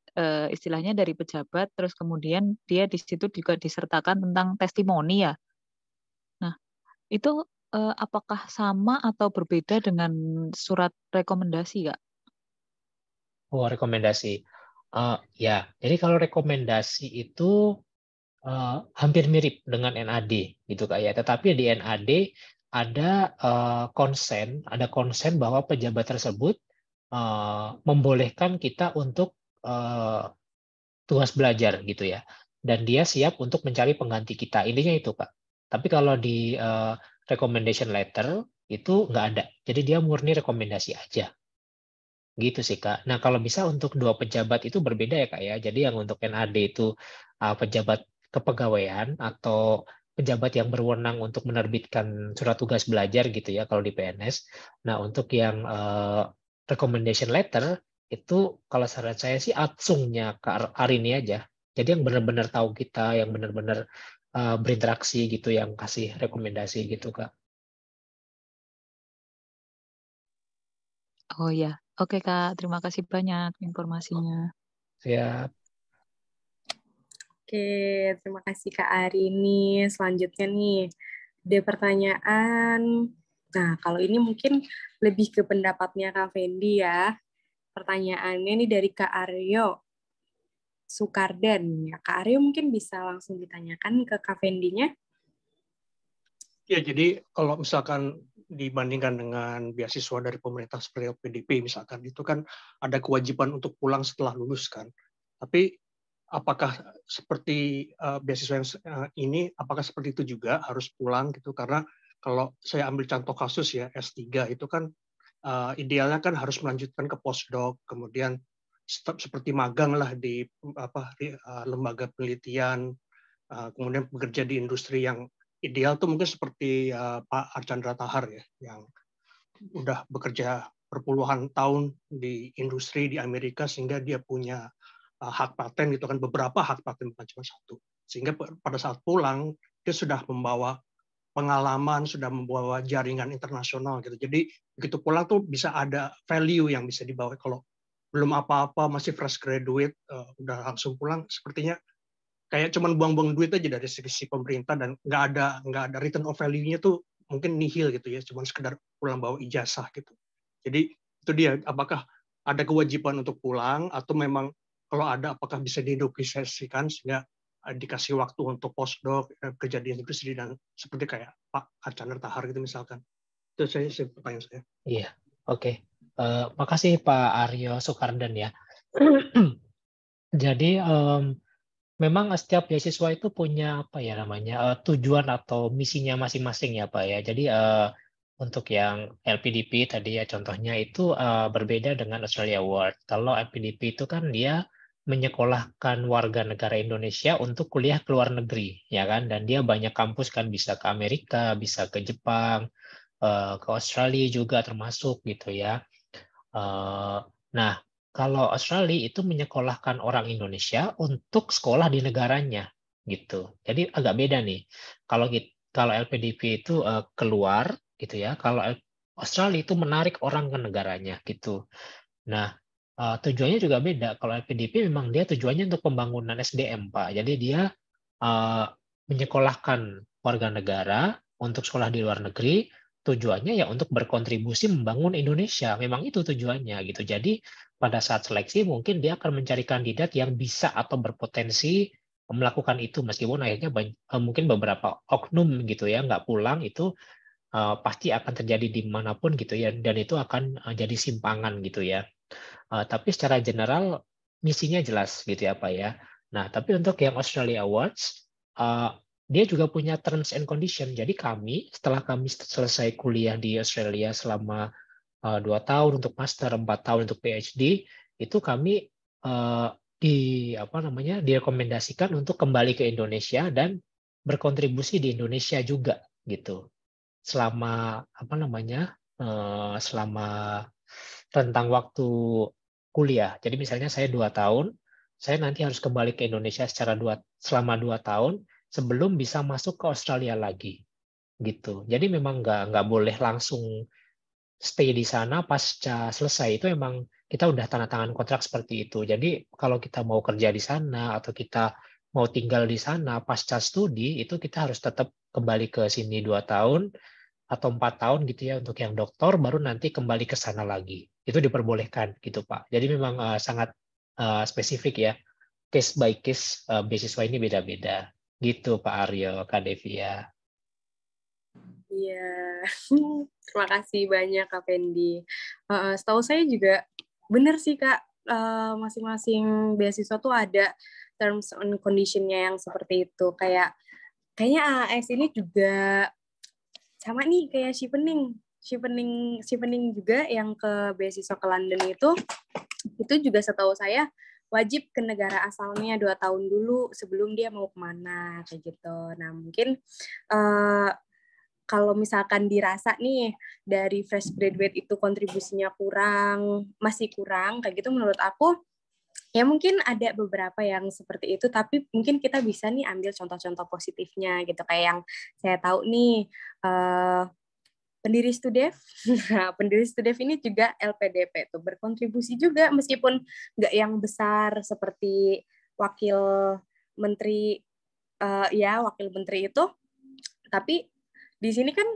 istilahnya dari pejabat, terus kemudian dia di situ juga disertakan tentang testimoni ya. Nah, itu apakah sama atau berbeda dengan surat rekomendasi Kak? Oh, rekomendasi. Ya, jadi kalau rekomendasi itu hampir mirip dengan NAD gitu Kak ya. Tetapi di NAD ada ada konsen bahwa pejabat tersebut membolehkan kita untuk tugas belajar gitu ya. Dan dia siap untuk mencari pengganti kita. Intinya itu Kak. Tapi kalau di recommendation letter itu nggak ada. Jadi dia murni rekomendasi aja. Gitu sih Kak. Nah kalau bisa untuk dua pejabat itu berbeda ya Kak ya. Jadi yang untuk NAD itu pejabat kepegawaian atau pejabat yang berwenang untuk menerbitkan surat tugas belajar gitu ya kalau di PNS. Nah untuk yang recommendation letter itu kalau saran saya sih atsungnya Kak Arini aja. Jadi yang benar-benar tahu kita, yang benar-benar berinteraksi gitu, yang kasih rekomendasi gitu Kak. Oh ya, oke Kak, terima kasih banyak informasinya. Siap. Oke, terima kasih Kak Arini. Selanjutnya nih, ada pertanyaan. Nah, kalau ini mungkin lebih ke pendapatnya Kak Fendi ya. Pertanyaannya nih dari Kak Aryo Sukarden. Ya, Kak Aryo mungkin bisa langsung ditanyakan ke Kak Fendi-nya. Ya, jadi kalau misalkan dibandingkan dengan beasiswa dari pemerintah seperti LPDP misalkan, itu kan ada kewajiban untuk pulang setelah lulus kan. Tapi apakah seperti beasiswa yang ini, apakah seperti itu juga harus pulang gitu? Karena kalau saya ambil contoh kasus ya, S3 itu kan idealnya kan harus melanjutkan ke postdoc, kemudian seperti magang lah di lembaga penelitian, kemudian bekerja di industri yang ideal tuh mungkin seperti Pak Archandra Tahar ya, yang udah bekerja berpuluhan tahun di industri di Amerika sehingga dia punya hak paten gitu kan, beberapa hak paten bukan cuma satu. Sehingga pada saat pulang dia sudah membawa pengalaman, sudah membawa jaringan internasional gitu. Jadi begitu pulang tuh bisa ada value yang bisa dibawa. Kalau belum apa-apa masih fresh graduate udah langsung pulang, sepertinya kayak cuman buang-buang duit aja dari sisi pemerintah dan nggak ada return of value-nya tuh mungkin nihil gitu ya, cuman sekedar pulang bawa ijazah gitu. Jadi Itu dia, apakah ada kewajiban untuk pulang atau memang kalau ada apakah bisa dinegosiasikan sehingga dikasih waktu untuk postdoc, kejadian itu dan seperti kayak Pak Archandra Tahar gitu misalkan. Itu pertanyaan saya. Iya, oke. Makasih Pak Aryo Soekarden ya. Jadi memang setiap beasiswa itu punya apa ya namanya tujuan atau misinya masing-masing ya Pak ya. Jadi untuk yang LPDP tadi ya contohnya itu berbeda dengan Australia Award. Kalau LPDP itu kan dia menyekolahkan warga negara Indonesia untuk kuliah ke luar negeri ya kan, dan dia banyak kampus kan, bisa ke Amerika, bisa ke Jepang, ke Australia juga termasuk gitu ya. Nah, kalau Australia itu menyekolahkan orang Indonesia untuk sekolah di negaranya gitu. Jadi agak beda nih. Kalau LPDP itu keluar gitu ya. Kalau Australia itu menarik orang ke negaranya gitu. Nah, tujuannya juga beda. Kalau LPDP memang dia tujuannya untuk pembangunan SDM, Pak. Jadi dia menyekolahkan warga negara untuk sekolah di luar negeri, tujuannya ya untuk berkontribusi membangun Indonesia. Memang itu tujuannya gitu. Jadi pada saat seleksi mungkin dia akan mencari kandidat yang bisa atau berpotensi melakukan itu, meskipun akhirnya mungkin beberapa oknum gitu ya nggak pulang, itu pasti akan terjadi dimanapun gitu ya, dan itu akan jadi simpangan gitu ya. Tapi secara general misinya jelas gitu ya Pak ya. Nah, tapi untuk yang Australia Awards, dia juga punya terms and condition. Jadi setelah kami selesai kuliah di Australia selama 2 tahun untuk master, 4 tahun untuk PhD, itu kami direkomendasikan untuk kembali ke Indonesia dan berkontribusi di Indonesia juga gitu. Selama selama rentang waktu kuliah. Jadi misalnya saya 2 tahun, saya nanti harus kembali ke Indonesia selama 2 tahun sebelum bisa masuk ke Australia lagi gitu. Jadi memang nggak boleh langsung stay di sana pasca selesai. Itu memang kita udah tanda tangan kontrak seperti itu. Jadi kalau kita mau kerja di sana atau kita mau tinggal di sana pasca studi, itu kita harus tetap kembali ke sini 2 tahun atau 4 tahun gitu ya untuk yang doktor, baru nanti kembali ke sana lagi. Itu diperbolehkan gitu Pak. Jadi memang sangat spesifik ya. Case by case beasiswa ini beda-beda. Gitu Pak Aryo, Kak Devia. Iya, terima kasih banyak Kak Fendi. Setahu saya juga benar sih Kak, masing-masing beasiswa tuh ada terms and condition-nya yang seperti itu. Kayaknya AAS ini juga sama nih kayak Chevening juga yang ke beasiswa ke London itu juga setahu saya wajib ke negara asalnya 2 tahun dulu sebelum dia mau kemana kayak gitu. Nah mungkin kalau misalkan dirasa nih dari fresh graduate itu kontribusinya masih kurang kayak gitu, menurut aku ya mungkin ada beberapa yang seperti itu, tapi mungkin kita bisa nih ambil contoh-contoh positifnya gitu, kayak yang saya tahu nih pendiri Studef. Nah, pendiri Studef ini juga LPDP tuh berkontribusi juga meskipun nggak yang besar seperti wakil menteri wakil menteri itu, tapi di sini kan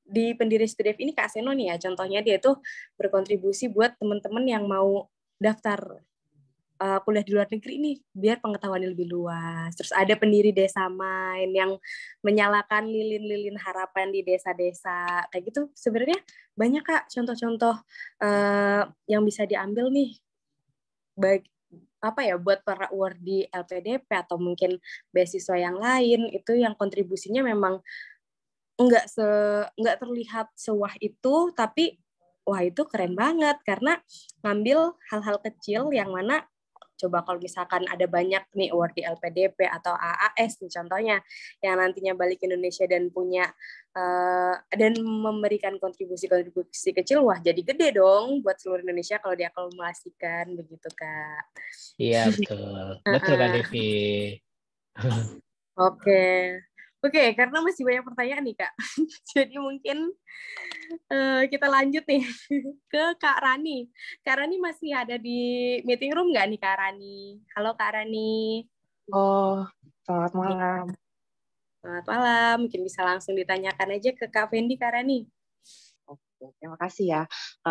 di pendiri Studef ini Kak Seno nih ya, contohnya dia tuh berkontribusi buat teman-teman yang mau daftar kuliah di luar negeri nih, biar pengetahuannya lebih luas. Terus ada pendiri Desa Main yang menyalakan lilin-lilin harapan di desa-desa. Kayak gitu sebenarnya banyak Kak contoh-contoh yang bisa diambil nih. Baik buat para award di LPDP atau mungkin beasiswa yang lain, itu yang kontribusinya memang nggak terlihat sewah itu, tapi wah itu keren banget karena ngambil hal-hal kecil yang mana coba kalau misalkan ada banyak nih award di LPDP atau AAS nih contohnya yang nantinya balik ke Indonesia dan punya dan memberikan kontribusi kecil, wah jadi gede dong buat seluruh Indonesia kalau diakumulasikan begitu Kak. Iya betul, betul Kak Devi. Oke, karena masih banyak pertanyaan nih Kak. Jadi mungkin kita lanjut nih ke Kak Rani. Kak Rani masih ada di meeting room nggak nih Kak Rani? Halo Kak Rani. Oh, selamat malam. Selamat malam. Mungkin bisa langsung ditanyakan aja ke Kak Fendi, Kak Rani. Terima kasih ya.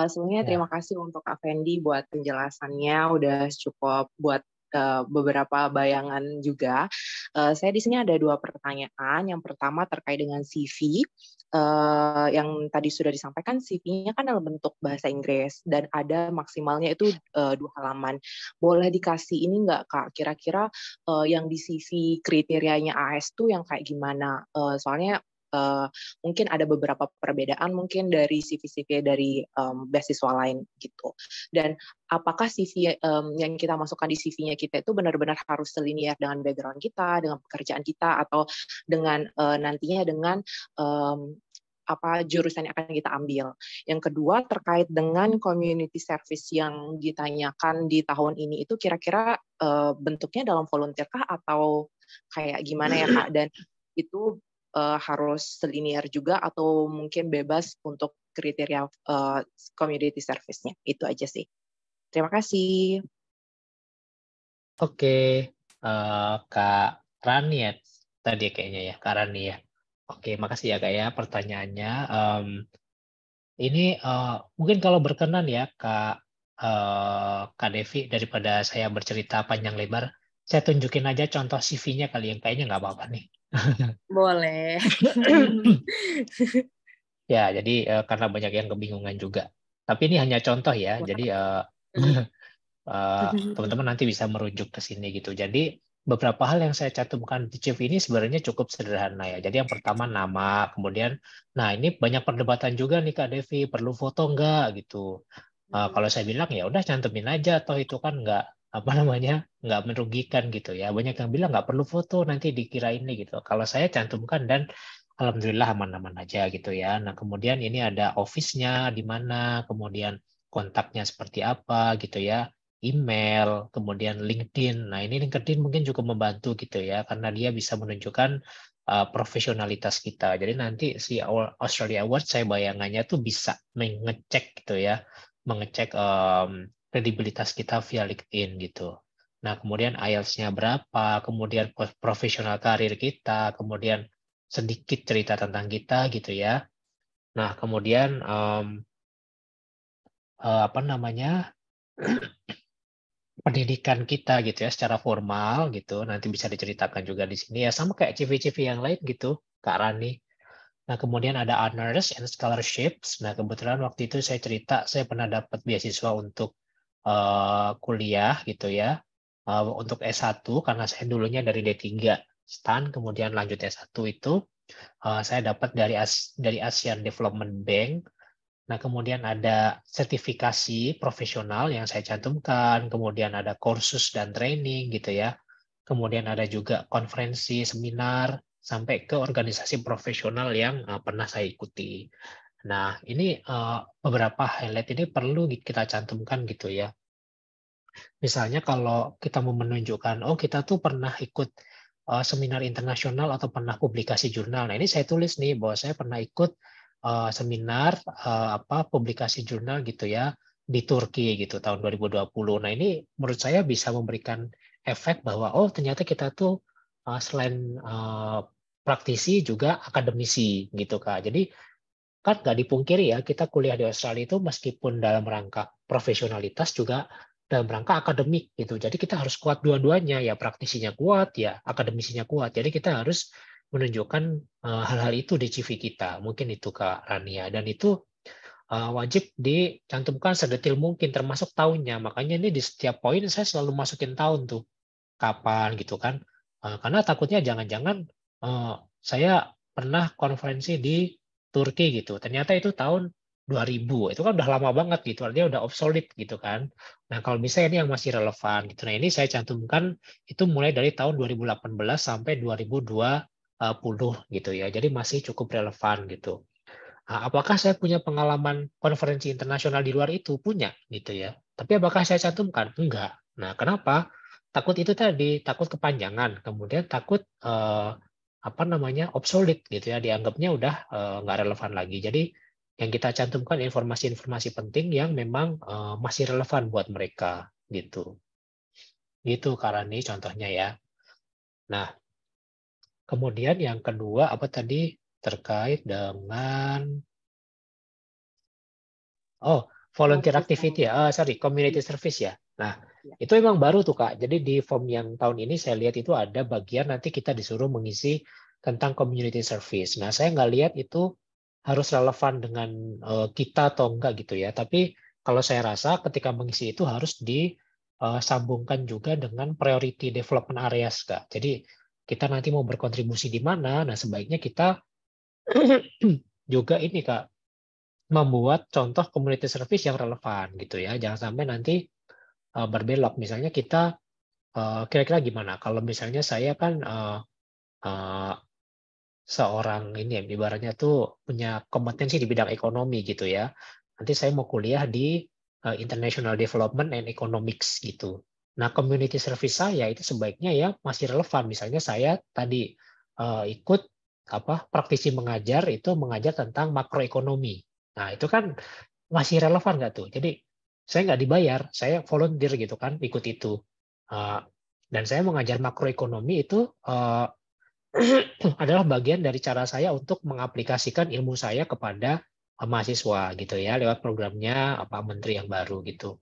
Sebelumnya Ya. terima kasih untuk Kak Fendi buat penjelasannya, udah cukup buat beberapa bayangan juga. Saya di sini ada 2 pertanyaan. Yang pertama terkait dengan CV. Yang tadi sudah disampaikan CV-nya kan dalam bentuk bahasa Inggris dan ada maksimalnya itu 2 halaman. Boleh dikasih ini nggak Kak, kira-kira yang di CV kriterianya AS tuh yang kayak gimana? Soalnya mungkin ada beberapa perbedaan mungkin dari CV-CV dari beasiswa lain gitu. Dan apakah CV yang kita masukkan di CV-nya kita itu benar-benar harus selinier dengan background kita, dengan pekerjaan kita, atau dengan nantinya dengan apa jurusan yang akan kita ambil. Yang kedua terkait dengan community service yang ditanyakan di tahun ini itu kira-kira bentuknya dalam volunteer kah atau kayak gimana ya Kak? Dan itu harus selinier juga atau mungkin bebas untuk kriteria community service-nya. Itu aja sih. Terima kasih. Oke, Kak Rani ya tadi kayaknya ya, Kak Rani ya. Oke, makasih ya Kak ya pertanyaannya. Ini mungkin kalau berkenan ya Kak Devi, daripada saya bercerita panjang lebar, saya tunjukin aja contoh CV-nya kali yang kayaknya nggak apa-apa nih. Boleh. Ya, jadi karena banyak yang kebingungan juga. Tapi ini hanya contoh ya, jadi teman-teman nanti bisa merujuk ke sini gitu. Jadi beberapa hal yang saya cantumkan di CV ini sebenarnya cukup sederhana ya. Jadi yang pertama nama, kemudian, nah ini banyak perdebatan juga nih Kak Devi, perlu foto nggak gitu. Kalau saya bilang ya udah cantumin aja, toh itu kan nggak apa namanya nggak merugikan gitu ya. Banyak yang bilang nggak perlu foto nanti dikira ini gitu. Kalau saya cantumkan dan alhamdulillah aman-aman aja gitu ya. Nah kemudian ini ada office-nya di mana, kemudian kontaknya seperti apa gitu ya, email, kemudian LinkedIn. Nah, ini LinkedIn mungkin cukup membantu gitu ya, karena dia bisa menunjukkan profesionalitas kita. Jadi nanti si Australia Award saya bayangannya tuh bisa mengecek gitu ya, mengecek kredibilitas kita via LinkedIn gitu. Nah, kemudian IELTS-nya berapa, kemudian profesional karir kita, kemudian sedikit cerita tentang kita gitu ya. Nah, kemudian apa namanya? Pendidikan kita gitu ya secara formal gitu nanti bisa diceritakan juga di sini ya sama kayak CV-CV yang lain gitu Kak Rani. Nah kemudian ada honors and scholarships. Nah kebetulan waktu itu saya cerita saya pernah dapat beasiswa untuk kuliah gitu ya untuk S1 karena saya dulunya dari D3 STAN kemudian lanjut S1 itu saya dapat dari Asian Development Bank. Nah, kemudian ada sertifikasi profesional yang saya cantumkan, kemudian ada kursus dan training gitu ya. Kemudian ada juga konferensi, seminar, sampai ke organisasi profesional yang pernah saya ikuti. Nah, ini beberapa highlight ini perlu kita cantumkan gitu ya. Misalnya kalau kita mau menunjukkan, oh kita tuh pernah ikut seminar internasional atau pernah publikasi jurnal. Nah, ini saya tulis nih bahwa saya pernah ikut seminar publikasi jurnal gitu ya di Turki gitu tahun 2020. Nah, ini menurut saya bisa memberikan efek bahwa oh ternyata kita tuh selain praktisi juga akademisi gitu Kak. Jadi kan nggak dipungkiri ya kita kuliah di Australia itu meskipun dalam rangka profesionalitas juga dalam rangka akademik gitu. Jadi kita harus kuat dua-duanya ya praktisinya kuat ya akademisinya kuat. Jadi kita harus menunjukkan hal-hal itu di CV kita. Mungkin itu Kak Rania dan itu wajib dicantumkan sedetil mungkin termasuk tahunnya. Makanya ini di setiap poin saya selalu masukin tahun tuh kapan gitu kan. Karena takutnya jangan-jangan saya pernah konferensi di Turki gitu. Ternyata itu tahun 2000. Itu kan udah lama banget gitu. Artinya udah obsolete gitu kan. Nah, kalau misalnya ini yang masih relevan gitu. Nah, ini saya cantumkan itu mulai dari tahun 2018 sampai 2020 gitu ya. Jadi masih cukup relevan gitu. Nah, apakah saya punya pengalaman konferensi internasional di luar itu? Punya gitu ya. Tapi apakah saya cantumkan? Enggak. Nah, kenapa? Takut itu tadi, takut kepanjangan. Kemudian takut obsolete gitu ya, dianggapnya udah nggak relevan lagi. Jadi yang kita cantumkan informasi-informasi penting yang memang masih relevan buat mereka gitu. Gitu Karani contohnya ya. Nah, kemudian yang kedua apa tadi terkait dengan Oh, volunteer Community activity ya. Sorry, community service ya. Nah, Ya. itu emang baru tuh Kak. Jadi di form yang tahun ini saya lihat itu ada bagian nanti kita disuruh mengisi tentang community service. Nah, saya nggak lihat itu harus relevan dengan kita atau enggak gitu ya. Tapi kalau saya rasa ketika mengisi itu harus disambungkan juga dengan priority development areas Kak. Jadi kita nanti mau berkontribusi di mana, nah sebaiknya kita juga ini Kak, membuat contoh community service yang relevan gitu ya. Jangan sampai nanti berbelok. Misalnya kita kira-kira gimana? Kalau misalnya saya kan seorang ini ya, ibaratnya tuh punya kompetensi di bidang ekonomi gitu ya. Nanti saya mau kuliah di International Development and Economics gitu. Nah, community service saya itu sebaiknya ya masih relevan. Misalnya saya tadi ikut praktisi mengajar itu mengajar tentang makroekonomi. Nah, itu kan masih relevan nggak tuh? Jadi saya nggak dibayar, saya volunteer gitu kan ikut itu. Dan saya mengajar makroekonomi itu adalah bagian dari cara saya untuk mengaplikasikan ilmu saya kepada mahasiswa gitu ya lewat programnya menteri yang baru gitu.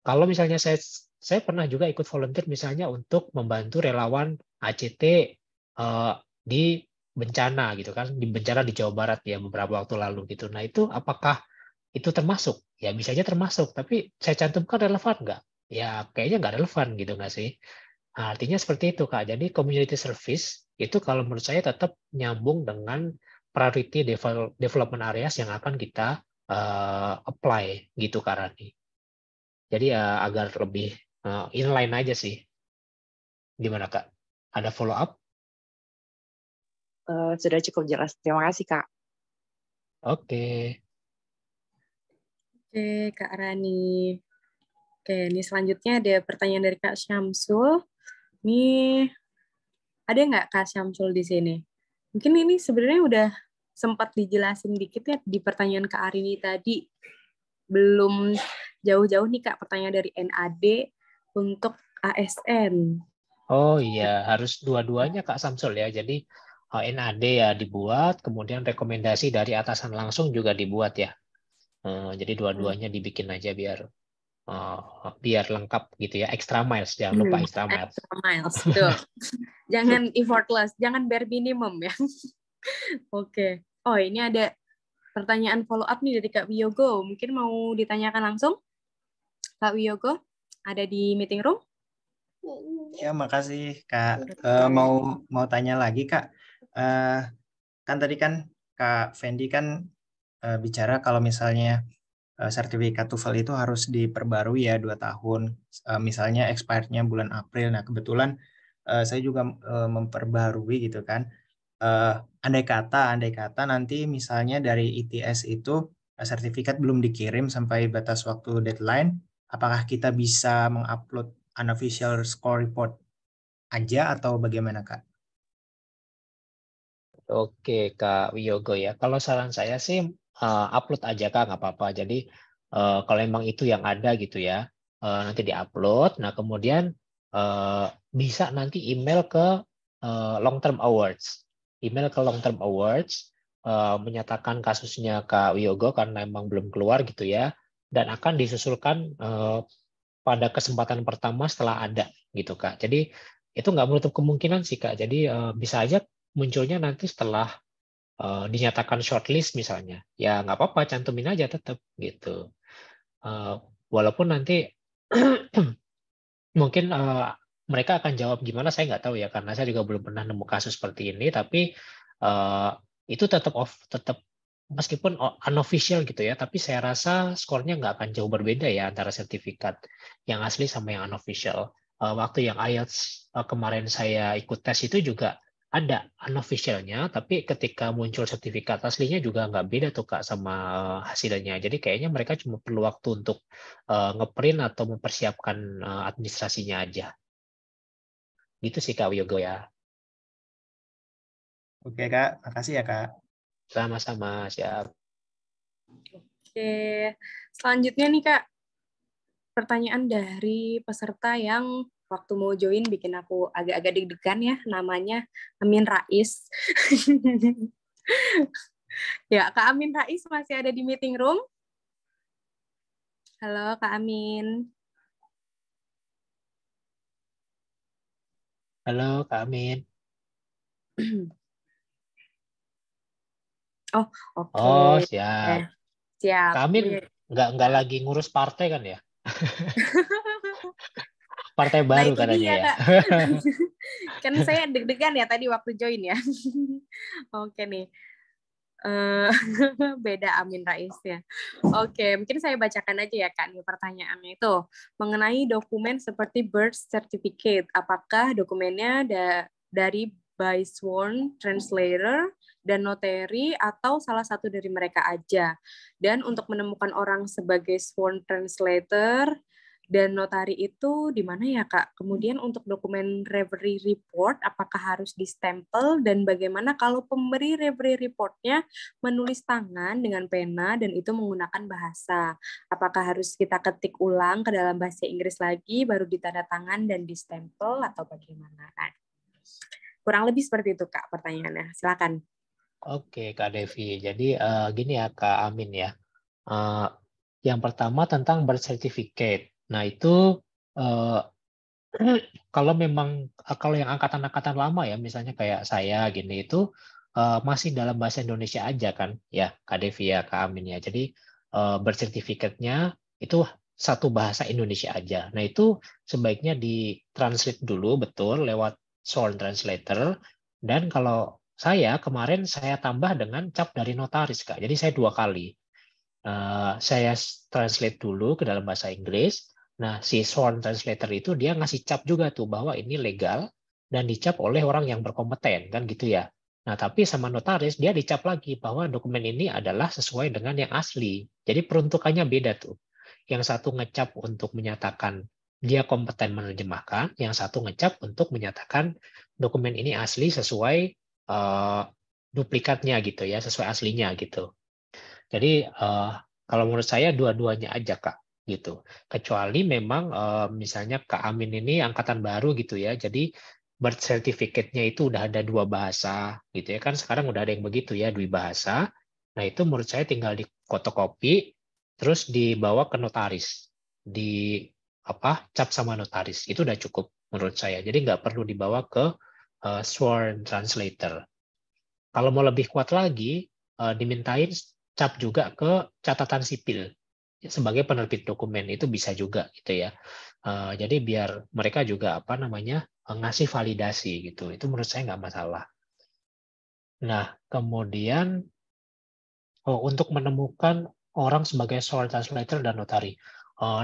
Kalau misalnya saya pernah juga ikut volunteer misalnya untuk membantu relawan ACT di bencana gitu kan, di bencana di Jawa Barat ya beberapa waktu lalu gitu. Nah, itu apakah itu termasuk? Ya bisa aja termasuk, tapi saya cantumkan relevan nggak? Ya kayaknya nggak relevan gitu nggak sih? Nah, artinya seperti itu Kak. Jadi community service itu kalau menurut saya tetap nyambung dengan priority development areas yang akan kita apply gitu Kak Rani. Jadi ya agar lebih inline aja sih. Gimana Kak? Ada follow up? Sudah cukup jelas. Terima kasih, Kak. Oke. Oke, Kak Rani. Oke, ini selanjutnya ada pertanyaan dari Kak Syamsul. Ini ada nggak Kak Syamsul di sini? Mungkin ini sebenarnya udah sempat dijelasin dikit ya di pertanyaan Kak Arini tadi. Belum jauh-jauh nih Kak pertanyaan dari NAD untuk ASN. Oh iya, harus dua-duanya Kak Samsul ya. Jadi NAD ya dibuat, kemudian rekomendasi dari atasan langsung juga dibuat ya. Jadi dua-duanya dibikin aja biar lengkap gitu ya. Extra miles, jangan lupa extra miles. Extra miles, betul. Jangan effortless, jangan bare minimum ya. Oke. Oh, ini ada pertanyaan follow up nih dari Kak Wiyogo. Mungkin mau ditanyakan langsung? Kak Wiyogo, ada di meeting room? Ya, makasih Kak. Mau tanya lagi Kak. Kan tadi kan Kak Fendi kan bicara kalau misalnya sertifikat TOEFL itu harus diperbarui ya 2 tahun. Misalnya expirednya bulan April. Nah, kebetulan saya juga memperbarui gitu kan. Andai kata nanti misalnya dari ITS itu sertifikat belum dikirim sampai batas waktu deadline, apakah kita bisa mengupload unofficial score report aja atau bagaimana Kak? Oke Kak Wiyogo ya. Kalau saran saya sih upload aja Kak, nggak apa-apa. Jadi kalau emang itu yang ada gitu ya, nanti diupload. Nah kemudian bisa nanti email ke long term awards. Email ke long term awards menyatakan kasusnya Kak Wiyogo karena emang belum keluar gitu ya, dan akan disusulkan pada kesempatan pertama setelah ada gitu Kak. Jadi itu nggak menutup kemungkinan sih Kak. Jadi bisa aja munculnya nanti setelah dinyatakan shortlist misalnya. Ya nggak apa-apa, cantumin aja tetap gitu. Walaupun nanti mungkin mereka akan jawab gimana saya nggak tahu ya, karena saya juga belum pernah nemu kasus seperti ini. Tapi itu tetap meskipun unofficial gitu ya, tapi saya rasa skornya nggak akan jauh berbeda ya antara sertifikat yang asli sama yang unofficial. Waktu yang IELTS kemarin saya ikut tes itu juga ada unofficialnya, tapi ketika muncul sertifikat aslinya juga nggak beda tuh Kak sama hasilnya. Jadi kayaknya mereka cuma perlu waktu untuk ngeprint atau mempersiapkan administrasinya aja. Gitu sih Kak Wiyogo ya. Oke Kak, makasih ya Kak. Sama-sama, siap. Oke, selanjutnya nih Kak, pertanyaan dari peserta yang waktu mau join bikin aku agak-agak deg-degan ya, namanya Amin Rais. Ya, Kak Amin Rais masih ada di meeting room? Halo Kak Amin. Halo Kak Amin. Oh, oke. Oh, siap. Siap. Kak Amin nggak lagi ngurus partai kan ya? Partai Nah, baru itu katanya dia, ya. Kak. Kan saya deg-degan ya tadi waktu join ya. Oke nih. Beda Amin Raisnya. Oke, mungkin saya bacakan aja ya Kak nih pertanyaannya itu mengenai dokumen seperti birth certificate. Apakah dokumennya dari by sworn translator dan notary atau salah satu dari mereka aja? Dan untuk menemukan orang sebagai sworn translator dan notari itu di mana ya Kak? Kemudian untuk dokumen reverie report, apakah harus distempel dan bagaimana kalau pemberi reverie reportnya menulis tangan dengan pena dan itu menggunakan bahasa? Apakah harus kita ketik ulang ke dalam bahasa Inggris lagi, baru ditanda tangan dan distempel atau bagaimana? Nah, kurang lebih seperti itu Kak pertanyaannya. Silakan. Oke Kak Devi. Jadi gini ya Kak Amin ya. Yang pertama tentang birth certificate. Nah itu kalau memang kalau yang angkatan-angkatan lama ya, misalnya kayak saya gini itu masih dalam bahasa Indonesia aja kan, ya Kak Devi ya, Kak Amin ya. Jadi birth certificate-nya itu satu bahasa Indonesia aja. Nah itu sebaiknya ditranslate dulu betul lewat sworn translator. Dan kalau saya kemarin saya tambah dengan cap dari notaris Kak. Jadi saya 2 kali. Saya translate dulu ke dalam bahasa Inggris. Nah, si sworn translator itu dia ngasih cap juga tuh bahwa ini legal dan dicap oleh orang yang berkompeten kan gitu ya. Nah, tapi sama notaris dia dicap lagi bahwa dokumen ini adalah sesuai dengan yang asli. Jadi peruntukannya beda tuh. Yang satu ngecap untuk menyatakan dia kompeten menerjemahkan, yang satu ngecap untuk menyatakan dokumen ini asli sesuai duplikatnya gitu ya, sesuai aslinya gitu. Jadi kalau menurut saya dua-duanya aja Kak gitu. Kecuali memang misalnya Kak Amin ini angkatan baru gitu ya. Jadi birth certificate-nya itu udah ada 2 bahasa gitu ya kan. Sekarang udah ada yang begitu ya, 2 bahasa. Nah, itu menurut saya tinggal di fotokopi terus dibawa ke notaris. Di cap sama notaris. Itu udah cukup menurut saya. Jadi nggak perlu dibawa ke sworn translator. Kalau mau lebih kuat lagi, dimintain cap juga ke catatan sipil sebagai penerbit dokumen itu bisa juga gitu ya. Jadi biar mereka juga ngasih validasi gitu. Itu menurut saya nggak masalah. Nah kemudian untuk menemukan orang sebagai sole translator dan notari,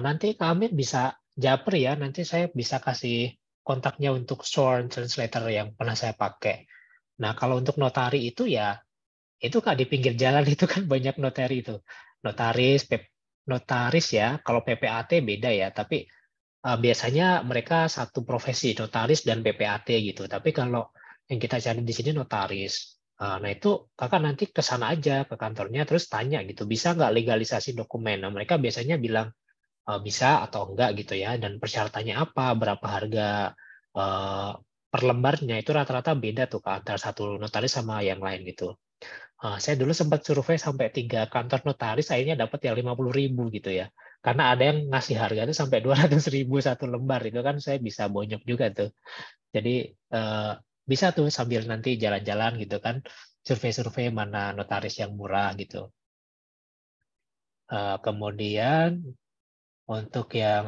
nanti kami bisa japri ya. Nanti saya bisa kasih kontaknya untuk sole translator yang pernah saya pakai. Nah kalau untuk notari itu ya itu Kak di pinggir jalan itu kan banyak notari itu. Notaris ya, kalau PPAT beda ya, tapi biasanya mereka satu profesi, notaris dan PPAT gitu. Tapi kalau yang kita cari di sini notaris. Nah itu Kakak nanti ke sana aja ke kantornya terus tanya gitu, bisa nggak legalisasi dokumen? Nah mereka biasanya bilang bisa atau enggak gitu ya, dan persyaratannya apa, berapa harga per lembarnya itu rata-rata beda tuh Kak, antara satu notaris sama yang lain gitu. Saya dulu sempat survei sampai 3 kantor notaris, akhirnya dapat yang 50.000 gitu ya. Karena ada yang ngasih harga itu sampai 200.000 satu lembar, itu kan saya bisa bonyok juga tuh. Jadi bisa tuh sambil nanti jalan-jalan gitu kan, survei-survei mana notaris yang murah gitu. Kemudian untuk yang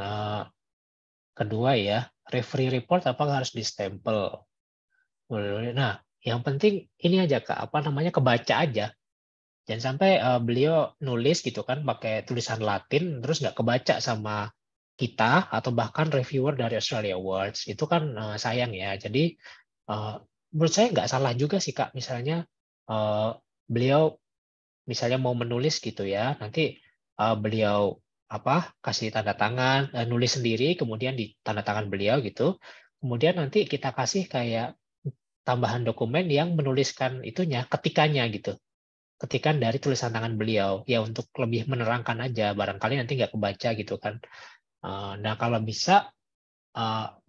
kedua ya, referee report apakah harus distempel? Nah, yang penting ini aja Kak, kebaca aja. Jangan sampai beliau nulis gitu kan pakai tulisan Latin terus nggak kebaca sama kita atau bahkan reviewer dari Australia Awards itu kan sayang ya. Jadi menurut saya nggak salah juga sih Kak, misalnya beliau misalnya mau menulis gitu ya, nanti beliau kasih tanda tangan, nulis sendiri kemudian di tanda tangan beliau gitu. Kemudian nanti kita kasih kayak tambahan dokumen yang menuliskan itunya, ketikannya gitu. Ketikan dari tulisan tangan beliau ya untuk lebih menerangkan aja, barangkali nanti nggak kebaca gitu kan. Nah kalau bisa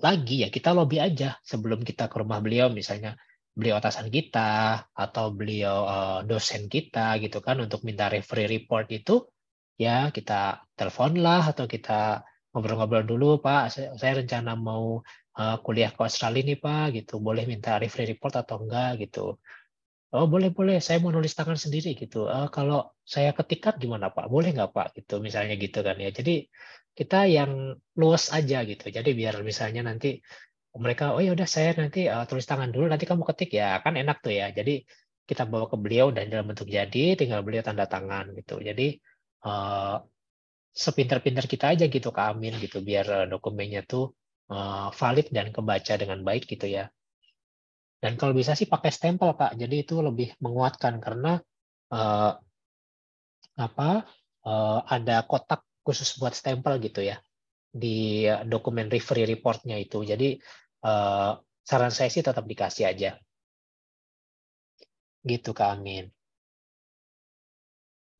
lagi ya kita lobby aja sebelum kita ke rumah beliau, misalnya beliau atasan kita atau beliau dosen kita gitu kan, untuk minta referee report itu ya kita telepon lah atau kita ngobrol-ngobrol dulu, Pak, saya rencana mau kuliah ke Australia nih, Pak, gitu. Boleh minta referee report atau enggak gitu. Oh, boleh, boleh. Saya mau nulis tangan sendiri gitu. Kalau saya ketikan gimana, Pak? Boleh nggak, Pak? Gitu, misalnya gitu kan ya. Jadi kita yang luas aja gitu. Jadi biar misalnya nanti mereka, oh ya udah saya nanti tulis tangan dulu, nanti kamu ketik ya, kan enak tuh ya. Jadi kita bawa ke beliau dan dalam bentuk jadi, tinggal beliau tanda tangan gitu. Jadi eh, sepintar-pintar kita aja gitu Kak Amin gitu, biar dokumennya tuh valid dan kebaca dengan baik gitu ya. Dan kalau bisa sih pakai stempel Kak, jadi itu lebih menguatkan karena eh, ada kotak khusus buat stempel gitu ya di dokumen referee report-nya itu. Jadi saran saya sih tetap dikasih aja. Gitu Kak Amin.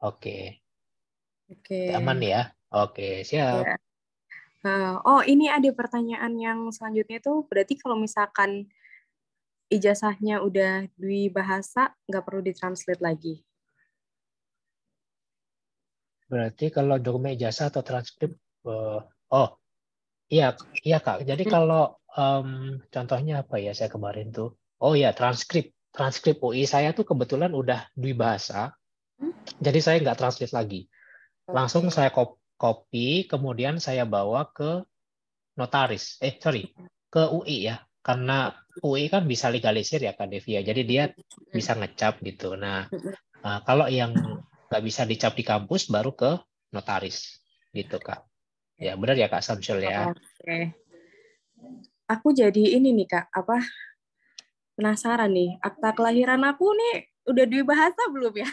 Oke. Oke. Aman ya? Oke, siap. Ya. Oh, ini ada pertanyaan yang selanjutnya tuh, berarti kalau misalkan ijazahnya udah dwibahasa, nggak perlu ditranslate lagi. Berarti kalau dokumen ijazah atau transkrip, iya, iya Kak. Jadi kalau contohnya apa ya saya kemarin tuh? Oh ya, transkrip UI saya tuh kebetulan udah dwibahasa, jadi saya nggak translate lagi. Langsung saya copy, kemudian saya bawa ke notaris. Ke UI ya. Karena UI kan bisa legalisir ya Kak Devi ya. Jadi dia bisa ngecap gitu. Nah, kalau yang nggak bisa dicap di kampus baru ke notaris gitu Kak. Ya benar ya Kak Samsul ya. Oke. Aku jadi ini nih Kak, penasaran nih, akta kelahiran aku nih udah dibahasa belum ya?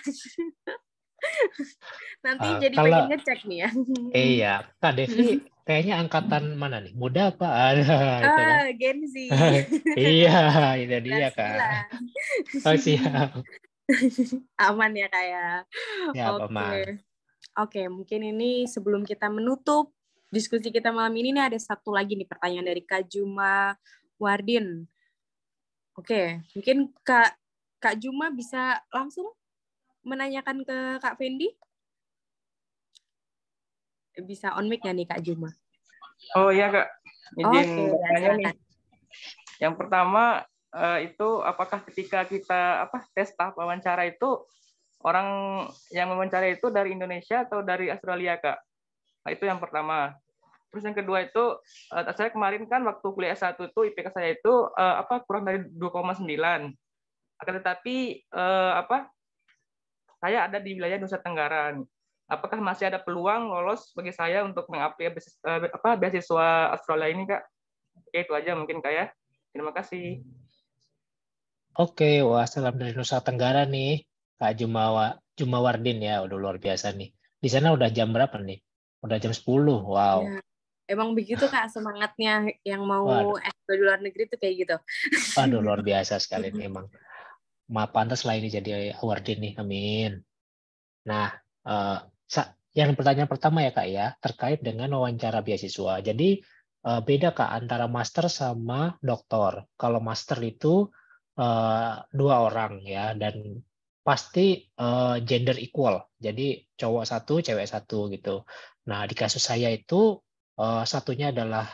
Nanti jadi Kalau pengen ngecek nih ya. iya, Kak Devi kayaknya angkatan mana nih? Muda apa? Itu kan. Gen Z. Iya, itu dia Kak. 99. Oh siap. Aman ya Kak ya. Siap, Oke. aman. Oke, mungkin ini sebelum kita menutup diskusi kita malam ini nih ada satu lagi nih pertanyaan dari Kak Juma Wardin. Oke, mungkin Kak Juma bisa langsung menanyakan ke Kak Fendi? Bisa on mic nggak nih Kak Juma? Oh iya Kak, izin bertanya nih. Silakan. Yang pertama itu apakah ketika kita tes tahap wawancara itu orang yang mewawancara itu dari Indonesia atau dari Australia Kak? Nah, itu yang pertama. Terus yang kedua itu saya kemarin kan waktu kuliah S1 itu IPK saya itu kurang dari 2,9. Akan tetapi saya ada di wilayah Nusa Tenggara. Apakah masih ada peluang lolos bagi saya untuk mengapply beasiswa Australia ini Kak? Oke, itu aja mungkin Kak ya. Terima kasih. Oke, wah salam dari Nusa Tenggara nih, Kak Juma Wardin ya, udah luar biasa nih. Di sana udah jam berapa nih? Udah jam 10, wow. Ya, emang begitu Kak semangatnya yang mau S2 di luar negeri tuh kayak gitu. Aduh, luar biasa sekali nih emang. Pantas lah ini jadi Wardin nih, amin. Nah, yang pertanyaan pertama ya Kak ya, terkait dengan wawancara beasiswa. Jadi beda Kak antara master sama doktor. Kalau master itu 2 orang ya, dan pasti gender equal. Jadi cowok 1, cewek 1 gitu. Nah, di kasus saya itu satunya adalah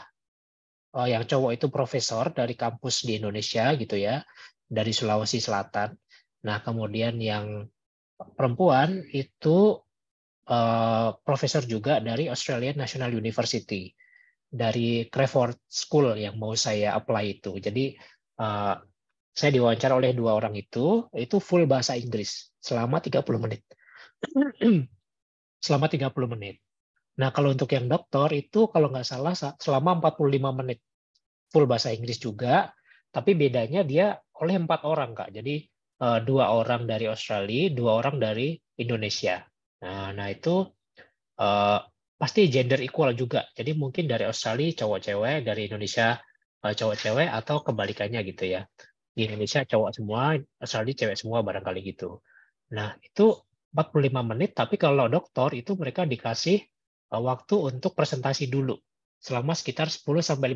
yang cowok itu profesor dari kampus di Indonesia gitu ya, dari Sulawesi Selatan. Nah, kemudian yang perempuan itu profesor juga dari Australian National University, dari Crawford School yang mau saya apply itu. Jadi saya diwawancara oleh 2 orang itu full bahasa Inggris selama 30 menit. Selama 30 menit. Nah, kalau untuk yang doktor itu kalau nggak salah selama 45 menit. Full bahasa Inggris juga, tapi bedanya dia oleh 4 orang, Kak. Jadi 2 orang dari Australia, 2 orang dari Indonesia. Nah itu pasti gender equal juga. Jadi mungkin dari Australia cowok-cewek, dari Indonesia cowok-cewek, atau kebalikannya gitu ya. Di Indonesia cowok semua, Australia cewek semua barangkali gitu. Nah itu 45 menit, tapi kalau doktor itu mereka dikasih waktu untuk presentasi dulu selama sekitar 10-15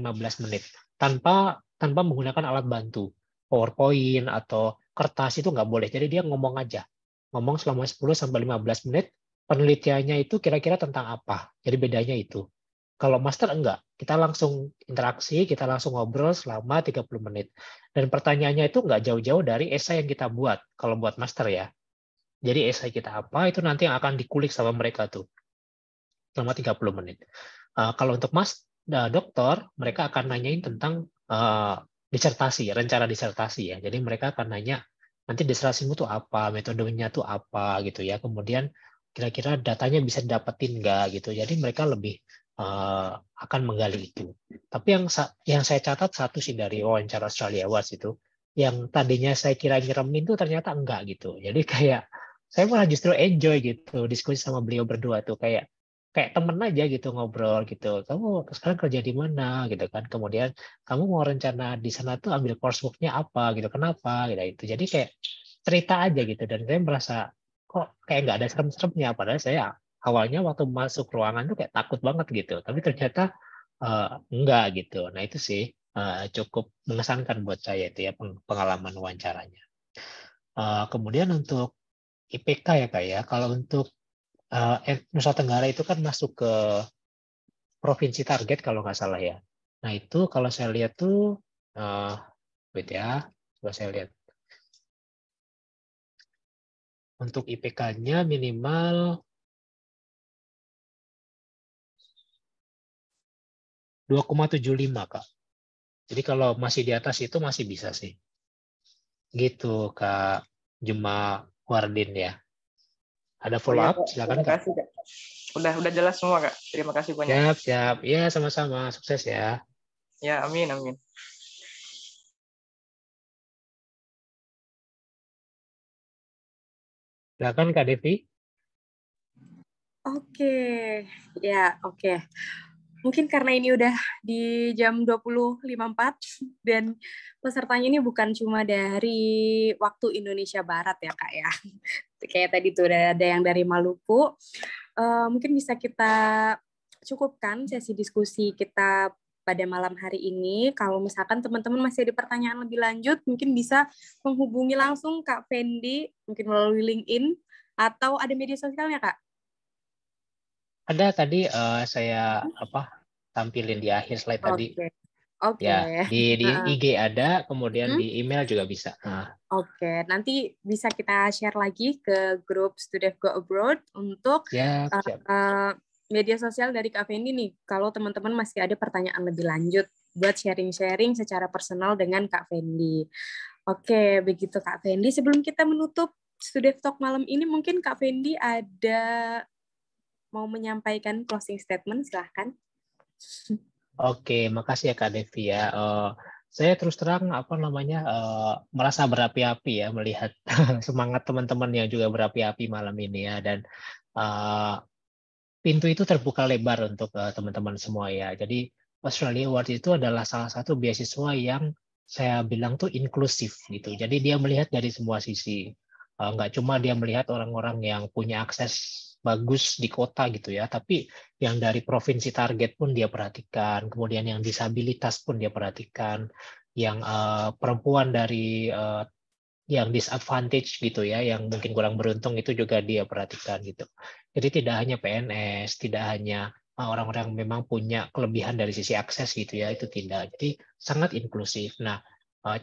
menit tanpa menggunakan alat bantu. PowerPoint atau kertas itu nggak boleh. Jadi dia ngomong aja. Ngomong selama 10-15 menit penelitiannya itu kira-kira tentang apa. Jadi bedanya itu. Kalau master enggak, kita langsung interaksi, kita langsung ngobrol selama 30 menit. Dan pertanyaannya itu enggak jauh-jauh dari esai yang kita buat, kalau buat master ya. Jadi esai kita apa, itu nanti yang akan dikulik sama mereka tuh, selama 30 menit. Kalau untuk dokter, mereka akan nanyain tentang disertasi, rencana disertasi ya. Jadi mereka akan nanya, nanti disertasimu tuh apa, metodenya tuh apa gitu ya. Kemudian kira-kira datanya bisa dapetin nggak gitu. Jadi mereka lebih akan menggali itu. Tapi yang saya catat satu sih dari wawancara Australia Awards itu, yang tadinya saya kira nyeremin tuh ternyata enggak gitu. Jadi kayak saya malah justru enjoy gitu diskusi sama beliau berdua tuh, kayak temen aja gitu ngobrol gitu. Kamu sekarang kerja di mana gitu kan. Kemudian kamu mau rencana di sana tuh ambil coursework-nya apa gitu. Kenapa gitu itu. Jadi kayak cerita aja gitu, dan saya merasa kok kayak nggak ada serem-seremnya, padahal saya awalnya waktu masuk ruangan tuh kayak takut banget gitu. Tapi ternyata enggak gitu. Nah, itu sih cukup mengesankan buat saya itu ya pengalaman wawancaranya. Kemudian untuk IPK ya Kak ya. Kalau untuk Nusa Tenggara itu kan masuk ke provinsi target kalau nggak salah ya. Nah itu kalau saya lihat tuh, wait ya, coba saya lihat. Untuk IPK-nya minimal 2,75 Kak. Jadi kalau masih di atas itu masih bisa sih. Gitu Kak Juma Wardin ya. Ada Oh follow iya up? Kak, Silakan terima Kak. kasih Kak. Udah jelas semua Kak. Terima kasih banyak. Siap, siap. Ya, sama-sama. Sukses ya. Ya, amin, amin. Silakan Kak Devi. Oke, ya oke. Mungkin karena ini udah di jam 20.54 dan pesertanya ini bukan cuma dari waktu Indonesia Barat ya Kak ya. Kayak tadi tuh ada yang dari Maluku. Mungkin bisa kita cukupkan sesi diskusi kita pada malam hari ini. Kalau misalkan teman-teman masih ada pertanyaan lebih lanjut, mungkin bisa menghubungi langsung Kak Fendi, mungkin melalui LinkedIn, atau ada media sosialnya Kak? Ada tadi saya tampilin di akhir slide tadi. Oke. Ya, di IG ada, kemudian di email juga bisa. Oke, nanti bisa kita share lagi ke grup Student Go Abroad untuk Siap. media sosial dari Kak Fendi nih. Kalau teman-teman masih ada pertanyaan lebih lanjut buat sharing-sharing secara personal dengan Kak Fendi. Oke, begitu Kak Fendi. Sebelum kita menutup Student Talk malam ini, mungkin Kak Fendi ada mau menyampaikan closing statement, silahkan. Oke, makasih ya Kak Devi ya. Saya terus terang merasa berapi-api ya melihat semangat teman-teman yang juga berapi-api malam ini ya, dan pintu itu terbuka lebar untuk teman-teman semua ya. Jadi Australia Award itu adalah salah satu beasiswa yang saya bilang tuh inklusif gitu. Jadi dia melihat dari semua sisi. Nggak cuma dia melihat orang-orang yang punya akses bagus di kota gitu ya, tapi yang dari provinsi target pun dia perhatikan, kemudian yang disabilitas pun dia perhatikan, yang perempuan dari yang disadvantage gitu ya, yang mungkin kurang beruntung itu juga dia perhatikan gitu. Jadi tidak hanya PNS, tidak hanya orang-orang yang memang punya kelebihan dari sisi akses gitu ya, itu tidak. Jadi sangat inklusif. Nah,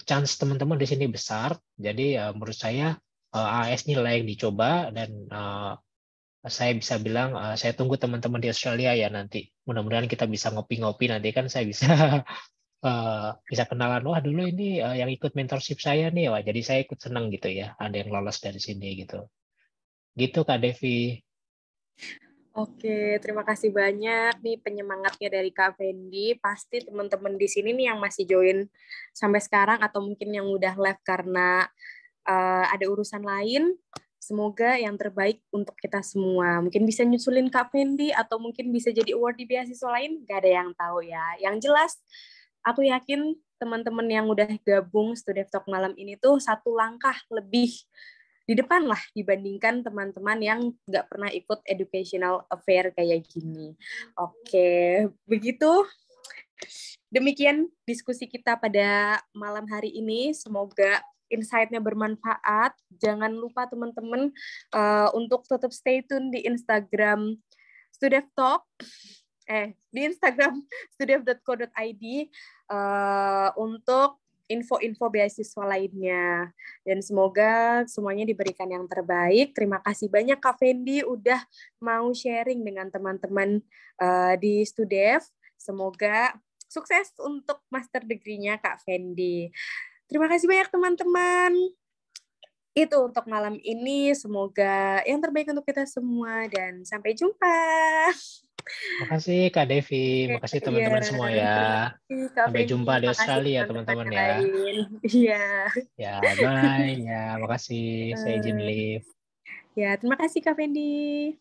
chance teman-teman di sini besar. Jadi menurut saya AS ini layak dicoba, dan saya bisa bilang saya tunggu teman-teman di Australia ya nanti. Mudah-mudahan kita bisa ngopi-ngopi nanti, kan saya bisa bisa kenalan, wah dulu ini yang ikut mentorship saya nih, wah jadi saya ikut senang gitu ya, ada yang lolos dari sini gitu. Gitu Kak Devi. Oke, terima kasih banyak nih penyemangatnya dari Kak Fendi. Pasti teman-teman di sini nih yang masih join sampai sekarang atau mungkin yang udah left karena ada urusan lain, semoga yang terbaik untuk kita semua. Mungkin bisa nyusulin Kak Fendi atau mungkin bisa jadi award di beasiswa lain, gak ada yang tahu ya. Yang jelas, aku yakin teman-teman yang udah gabung Student Talk malam ini tuh satu langkah lebih di depan lah dibandingkan teman-teman yang nggak pernah ikut educational affair kayak gini. Oke, begitu. Demikian diskusi kita pada malam hari ini. Semoga insight-nya bermanfaat. Jangan lupa teman-teman untuk tetap stay tune di Instagram Studef Talk, di Instagram studef.co.id untuk info-info beasiswa lainnya. Dan semoga semuanya diberikan yang terbaik. Terima kasih banyak Kak Fendi udah mau sharing dengan teman-teman di Studef. Semoga sukses untuk master degree-nya Kak Fendi. Terima kasih banyak teman-teman. Itu untuk malam ini. Semoga yang terbaik untuk kita semua dan sampai jumpa. Makasih Kak Devi, makasih teman-teman semua ya. Sampai jumpa di Australia teman-teman ya. Iya. Ya, bye. Ya, makasih. Saya izin live. Ya, terima kasih Kak Fendi.